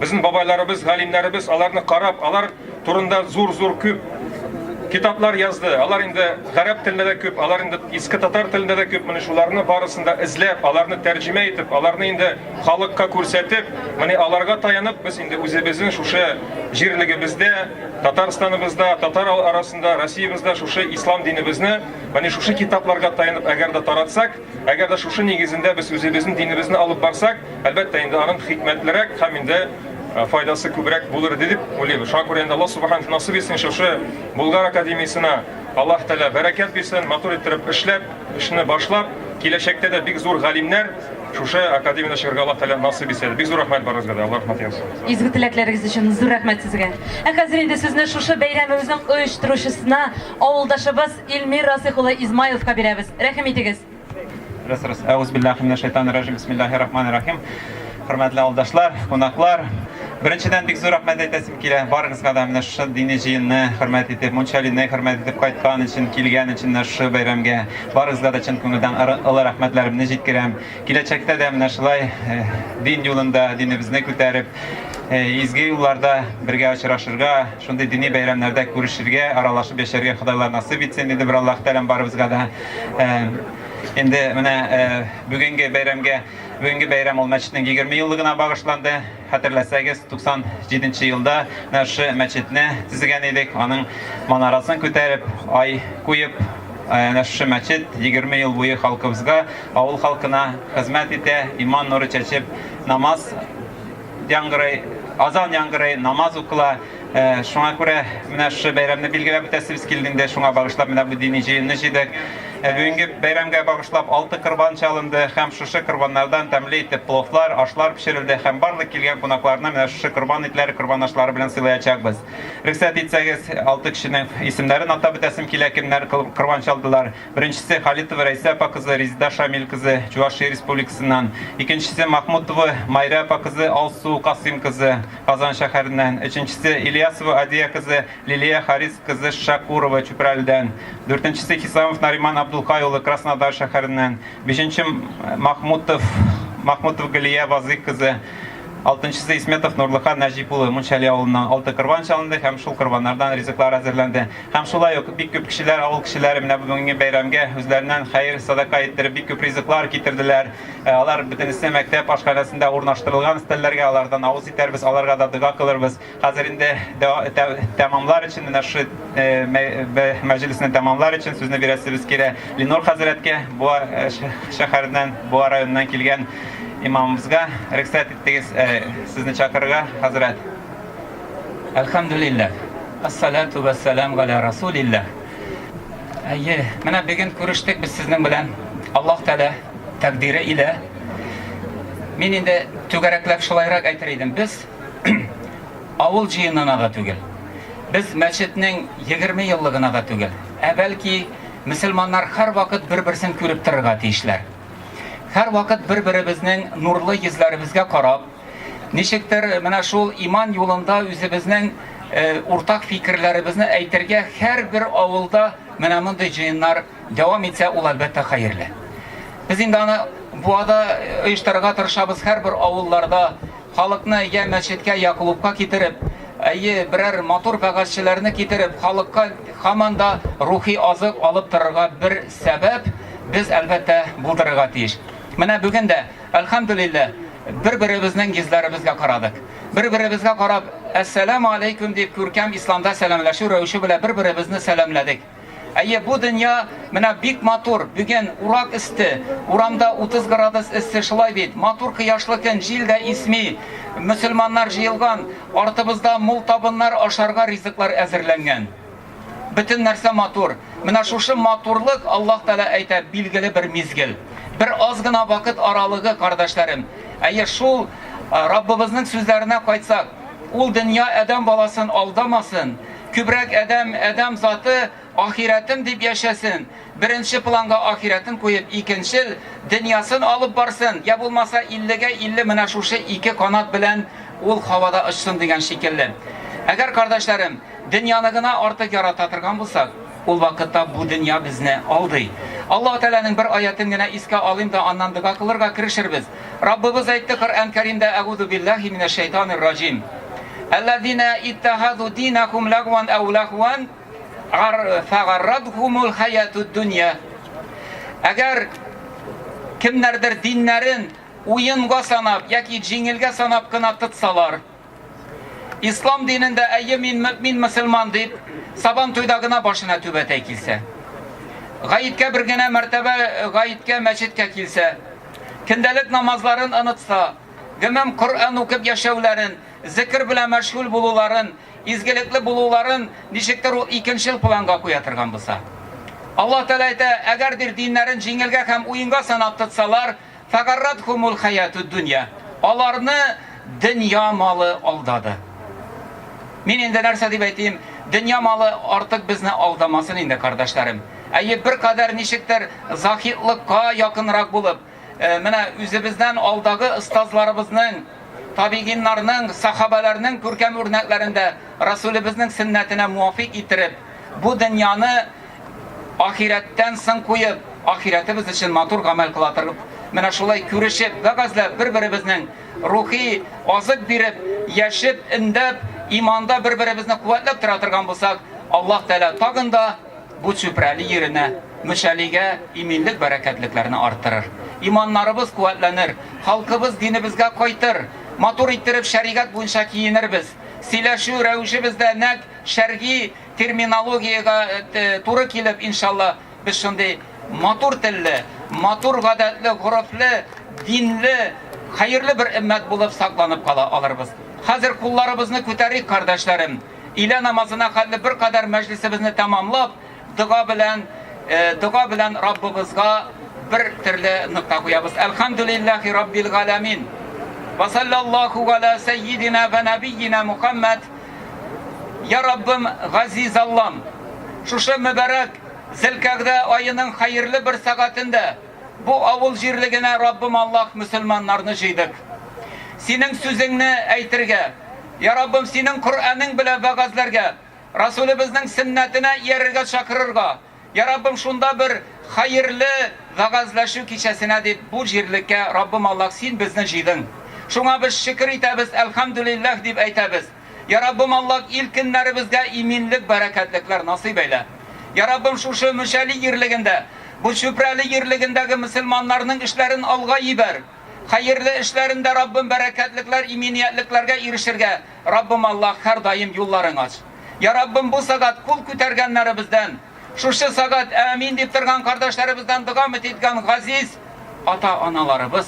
Безнең бабайларыбыз, галимнәребез аларны карап, алар турында зур-зур күп китаплар язды. Алар инде гарәп телендә дә күп, алар инде иске татар телендә дә күп. Менә шуларны барысында эзләп, аларны тәрҗемә итеп, аларны инде халыкка күрсәтеп, менә аларга таянып, без инде үзебезнең шушы җирлегебездә, Татарстаныбызда, татар арасында, Россиябызда шушы ислам динебезне, менә шушы китапларга таянып, әгәр дә таратсак, әгәр дә шушы нигезендә без үзебезнең динебезне алып барсак, әлбәттә инде аның хикмәтлерәк һәм инде файдасы күбрәк булыр дип уйлыйбыз. Шуңа күрә инде Аллаһ субханәһу насыйп итсен шушы Болгар академиясенә Аллаһ Тәгалә бәрәкәт бирсен, матур иттереп эшләп, эшне башлап, киләчәктә дә бик зур галимнәр шушы академияда чыгарга Аллаһ Тәгалә насыйп итсен. Бик зур рәхмәт барыгызга да. Алла рәхмәт итсен. Изге теләкләрегез өчен зур рәхмәт сезгә. Хәзер инде сезне шушы бәйрәмебезнең оештыручысына авылдашыбыз Илмир Расих улы Измайловка бирәбез. Рәхим итегез. Әгъүзу биллаһи минәш шәйтанир раҗим. Бисмиллаһир рахманир рахим. Хөрмәтле авылдашлар, кунаклар, беренчедән бик зур рәхмәт әйтәсем килә барыгызга да менә шушы дини җыенны хөрмәт итеп, мунчалинны хөрмәт итеп кайткан өчен, килгән өчен шушы бәйрәмгә барыгызга да чын күңелдән олы рәхмәтләремне җиткерәм. Киләчәктә дә менә шулай дин юлында динебезне күтәреп, изге юлларда бергә очрашырга, шундый дини бәйрәмнәрдә күрешергә, аралашып яшәргә Худайлар насыйп итсен диде бер Аллаһ Тәгалә барыбызга да. Инде менә бүгенге бәйрәм ул мәчетнең 20 еллыгына багышланды. Хәтерләсәгез, 97 елда шушы мәчетне төзегән идек. Аның манарасын күтәреп, ай куеп, шушы мәчет 20 ел буе халкыбызга, авыл халкына хезмәт итә, иман нуры чәчеп, намаз яңгырый, азан яңгырый, намаз укыла. Шуңа күрә менә шушы бәйрәмне билгеләп үтәсебез килгәндә, шуңа багышлап менә бу дини җыенны җыйдык. Бүгенге бәйрәмгә багышлап 6 корбан чалынды һәм шушы корбаннардан тәмле итеп пловлар, ашлар пешерелде һәм барлык килгән кунакларны менә шушы корбан итләре, корбан ашлары белән сыйлаячакбыз. Рөхсәт итсәгез, 6 кешенең исемнәрен атап үтәсем килә, кемнәр корбан чалдылар. Беренчесе Халитова Рәйсә апа кызы, Резида Шамил кызы, Чувашия Республикасыннан. Икенчесе Махмутова Майра апа кызы, Алсу Касым кызы, Казан шәһәреннән. Өченчесе Ильясова Адия кызы, Лилия Харис кызы, Шакурова Чүпрәлдән. Дүртенчесе Хисамов Нариман Абдулкай улы Краснодар шәһәреннән. Бишенче Махмутов Галия Вазык кызы. Алтынчысы Исметов Нурлыхан Нәҗип улы Мунчали авылыннан 6 корбан чалынды һәм шул корбаннардан ризыклар әзерләнде. Һәм шулай ук бик күп кешеләр, авыл кешеләре менә бүгенге бәйрәмгә үзләреннән хәйр садака иттереп бик күп ризыклар китерделәр. Алар бөтенесе мәктәп ашханәсендә урнаштырылган өстәлләргә алардан авыз итәрбез, аларга да дуга кылырбыз. Хәзер инде тәмамлар өчен менә шу мәҗлисне тәмамлар өчен сүзне бирәсебез кирәк. Ленор хәзрәткә бу шәһәреннән, бу районнан килгән имамымызга рөхсәт иттегез сезне чакырырга, хәзрәт. Әлхәмдүлилләһ. Ассалату вассалам ала расулилләһ. Менә бүген күрештек без сезнең белән. Аллаһ Тәгалә тәкъдире илә Мин инде түгәрәкләп шулайрак әйтер идем. Без авыл җыенына да түгел. Без мәчетнең 20 еллыгына да түгел. Бәлки мөселманнар һәр вакыт бер-берсен күреп торырга тиешләр. Һәр вакыт бер-беребезнең нурлы йөзләребезгә карап, ничектер менә шул иман юлында үзебезнең уртак фикерләребезне әйтергә һәрбер авылда менә мондый җыеннар дәвам итсә, ул әлбәттә хәерле. Без инде аны буада оештырырга тырышабыз һәрбер авылларда, халыкны я мәчеткә, я клубка китереп, берәр матур вәгазьчеләрне китереп, халыкка һаман да рухи азык алып торырга бер сәбәп без әлбәттә булдырырга тиеш. Менә бүген дә, әлхәмдүлилләh, бер-беребезнең йөзләребезгә карадык. Бер-беребезгә карап, «Әссәламу алейкум» дип күркәм исламда сәламләшү рәвеше белән бер-беребезне сәламләдек. Бу дөнья менә бик матур, бүген урак исте, урамда 30 градус исте шулай бит. Матур кояшлы көн, җил дә исми, мөселманнар җыелган, артыбызда мул табыннар ашарга ризыклар әзерләнгән. Бөтен нәрсә матур. Менә шушы матурлык Аллаһ Тәала әйтә, билгеле бер мизгел. Бер аз гына вакыт аралыгы, кардәшләрем. Шул Раббыбызның сүзләренә кайтсак, ул дөнья адәм баласын алдамасын. Күбрәк адәм заты ахиратым дип яшәсен. Беренче планга ахиратын куеп, икенче дөньясын алып барсын. Я булмаса 50-гә 50 менә шушы ике канат белән ул һавада очсын дигән шикелле. Әгәр кардәшләрем, дөньяны гына артык ярата торган булсак, ул вакытта бу дөнья безне алдый. Аллаһ Тәаланың бер аятын гына искә алыйм да аннан дуга кылырга кирешербез. Раббыбыз әйтте Коръән Кәримдә: "Әгъузу биллаһи минәш шәйтанир раҗим. Аллазина иттахазу динакум лагван ау лахван фагаррадхумул хаятуд дунья." Әгәр кемнәрдер диннәрен уенга санап яки җиңелгә санап кына тотсалар, ислам динендә мин мөселман дип сабан туйда гына башына түбәтәй килсә, гаеткә бер генә мәртәбә гаеткә мәчеткә килсә, көндәлек намазларын онытса, гомум Коръән укып яшәүләрен, зикр белән мәшгуль булуларын, изгелекле булуларын ничектер ул икенче планга куя торган булса, Аллаһ Тәала әйтә, әгәр диннәрен җиңелгә һәм уенга санап тотсалар, фагаррадхумул хаятуд дунья. Аларны дөнья малы алдады. Мин инде нәрсә дип әйтим, дөнья малы артык безне алдамасын инде, кардәшләрем. Бер кадәр ничектер захитлыкка якынрак булып, менә үзебездән алдагы остазларыбызның, табигиннарның, сахабаларның күркәм үрнәкләрендә Расулыбызның сөннәтенә муафик иттереп, бу дөньяны ахираттан соң куеп, ахиратыбыз өчен матур гамәл кыла торып, менә шулай күрешеп, вәгазьләп, бер-беребезнең рухи азык биреп, яшеп, индәп, иманда бер-беребезне куәтләп тора торган булсак, Аллаһ Тәала тагын да бу чүпрәле yerенә, мөшәлигә иминлек бәрәкәтлекләрне арттырыр. Иманнарыбыз куәтләнер, халкыбыз динебезгә кайтыр, матур иттереп шәригать буенча киенербез. Сөйләшү рәвешебездә нәк шәрги терминологиягә туры килеп, иншалла, без шундый матур телле, матур гадәтле, гырыфлы, динле, хәерле бер өммәт булып сакланып кала алырбыз. Хәзер кулларыбызны күтәрик, кардәшләрем. Илә намазына хәтле бер кадәр мәҗлисебезне тәмамлап, дуга белән Раббыбызга бер төрле нукта куябыз. Әлхәмдүлиллаһи раббил галәмин. Ва саллаллаху ала саййидина ва набiyina Мухаммад. Я Раббым, газиз Аллам, шушы мөбарәк Зилкәгъдә айының хәерле бер сәгатендә бу авыл җирлегенә Раббым Аллаһ мөселманнарны җыйдык. Синең сүзеңне әйтергә, Я Раббым, синең Коръәнең белән вәгазьләргә, Расулыбызның сөннәтенә иярергә чакырырга. Я Раббым, шунда бер хәерле вәгазьләшү кичәсенә дип бу җирлеккә Раббым Аллаһ син безне җыйдың. Шуңа без шөкр итәбез, әлхәмдүлиллаһ дип әйтәбез. Я Раббым Аллаһ илкеннәребезгә иминлек, бәрәкәтлекләр насыйп әйлә. Я Раббым, шушы мөшәли җирлегендә, бу чүпрәле җирлегендәге мөселманнарның эшләрен алга ибәр. Хәерле эшләрендә Раббым бәрәкәтлекләр, иминиятлекләргә ирешергә Раббым Аллаһ һәр даим юлларын ач. Я Раббым, бу сагат кул күтәргәннәребездән, шушы сагат амин дип торган кардәшләребездән дуга иткән газиз ата-аналарыбыз,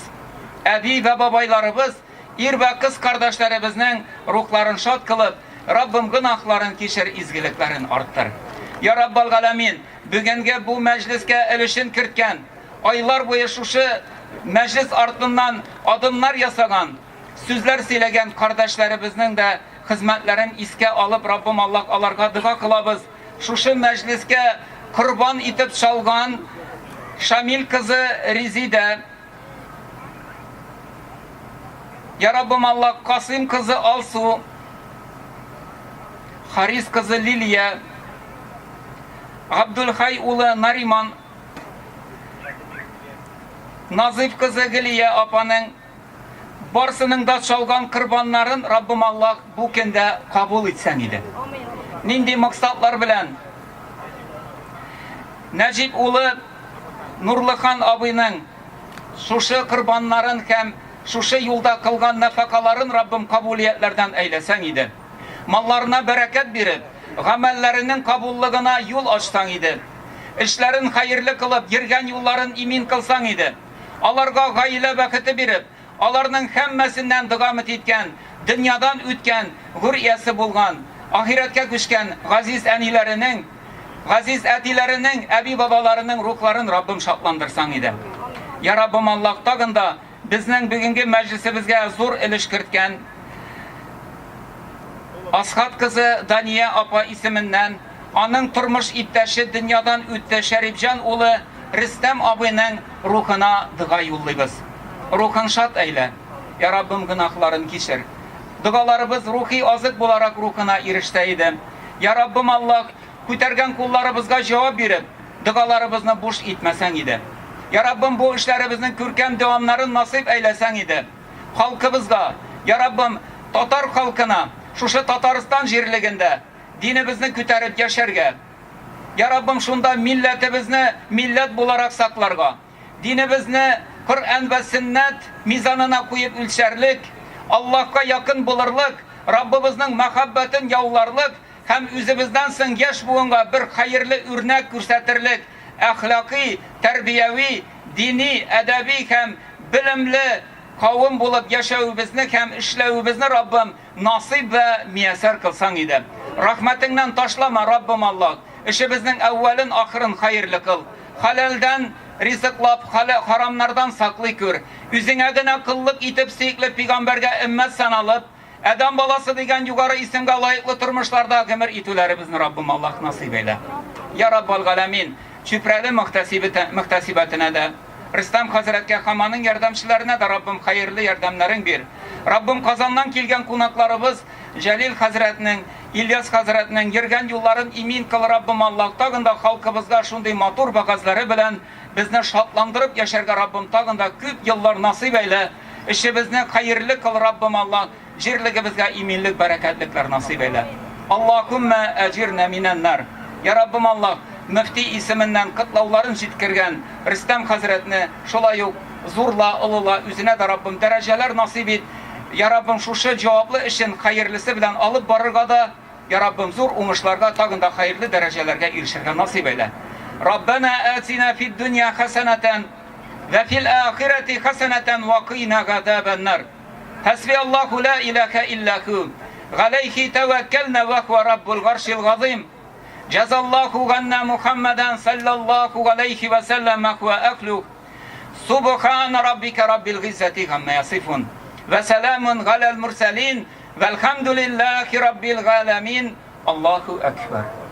әби вә бабайларыбыз, ир вә кыз кардәшләребезнең рухларын шат кылып, Раббым гынахларын кичер, изгелекләрен арттыр. Я Раббал галәмин, бүгенге бу мәҗлескә өлешен керткән, айлар буе шушы meclis ardından adımlar yasagan, sözler söylegen kardeşlerimizin de hizmetlerin iske alıp Rabbim Allah alarga dua kılabız. Şuşu mecliske kurban itip çalgan Şamil kızı Rizide, Ya Rabbim Allah Kasım kızı Alsu, Haris kızı Liliye, Abdülhay ulu Nariman, Nazif kızı Giliye apanın barsının da çalgan kurbanların Rabbim Allah bu kende kabul etsen idi. Nindi maksatlar bilen Necip ulu Nurluhan abinin şuşu kurbanların hem şuşu yolda kılgan nefakaların Rabbim kabuliyetlerden eylesen idi. Mallarına bereket verip, gamellerinin kabulluğuna yol açsan idi. İşlerin hayırlı kılıp, girgen yolların imin kılsan idi. Alarga gayle vakiti verip, alarının hemmesinden dıgamet etken, dünyadan ütken, hürriyesi bulgan, ahiretke küçken gaziz enilerinin, gaziz etilerinin, ebi babalarının ruhların Rabbim şatlandırsan idi. Ya Rabbim Allah tağında bizning bugungi meclisimizge zor ilişkirtken Ashat kızı Daniye apa isiminden onun turmuş iptaşı dünyadan ütte Şerifcan ulu Rüstem abinin ruhuna dua yollayız. Ruhun şat eyle. Ya Rabbim günahlarını geçir. Dualarımız ruhi azık bularak ruhuna erişteydi. Ya Rabbim Allah kütergen kullarımızga cevap verip dualarımızı boş etmesen idi. Ya Rabbim bu işlerimizin kürkem devamlarını nasip eylesen idi. Halkımızga, Ya Rabbim Tatar halkına, şuşu Tataristan jirliginde dinimizni küterip yaşarga. Ya Rabbim şunda milletimizni millet bularak saklarga. Dinimizni Kur'an ve sünnet mizanına koyup ülşerlik, Allah'a yakın bulurluk, Rabbimizin muhabbetin yavlarlık, hem üzümüzden sın yaş buğunga bir hayırlı örnek görsetirlik, ahlaki, terbiyevi, dini, edebi hem bilimli kavim bulup yaşayıbızını hem işleyibizini Rabbim nasip ve miyeser kılsan idi. Rahmetinden taşlama Rabbim Allah. İşimizin evvelin ahirin hayırlı kıl. Halalden rizıklap, haramlardan saklı kür. Üzüne gine kıllık itip seyikli peygamberge ümmet sanalıp, Adam balası degen yukarı isimge layıklı turmuşlarda gümür itülerimizni Rabbim Allah nasip eyle. Ya Rabbal Alemin, çüpreli muhtesibetine de, Rüstem Hazretke Haman'ın yardımcılarına da Rabbim hayırlı yardımların bir. Rabbim kazandan kelgen konaklarımız Celil Hazretinin, İlyas Hazretinin girgen yolların imin kıl Rabbim Allah tağında halkımızga şunday matur bakazları bilen bizni şatlandırıp yaşarga Rabbim tağında küp yıllar nasip eyle. İşimizni hayırlı kıl Rabbim Allah, jirligimizga iminlik, bereketlikler nasip eyle. Allahümme ecirne minenler. Ya Rabbim Allah, müfti isiminden kıtlavların jitkirgen Rüstem Hazretini şolay yok zorla, ılıla, üzüne de Rabbim dereceler nasip et. Ya Rabbim şuşu cevaplı işin hayırlısı bilen alıp barırga da Ya Rabbim zor umışlarga tağında hayırlı derecelerge ilişirge nasip eyle. Rabbena atina fid dünya haseneten ve fil ahireti haseneten ve qina gadabennar. Hasbiyallahu la ilahe illahu. Aleyhi tevekkelne ve huve rabbul garşil gazim. Cezallahu ganna Muhammeden sallallahu aleyhi ve sellem ve huve ekluh. Subhane rabbike rabbil gizzeti gamme yasifun. Ve selamun alel murselin. Velhamdülillahi rabbil alemin. Allahu ekber.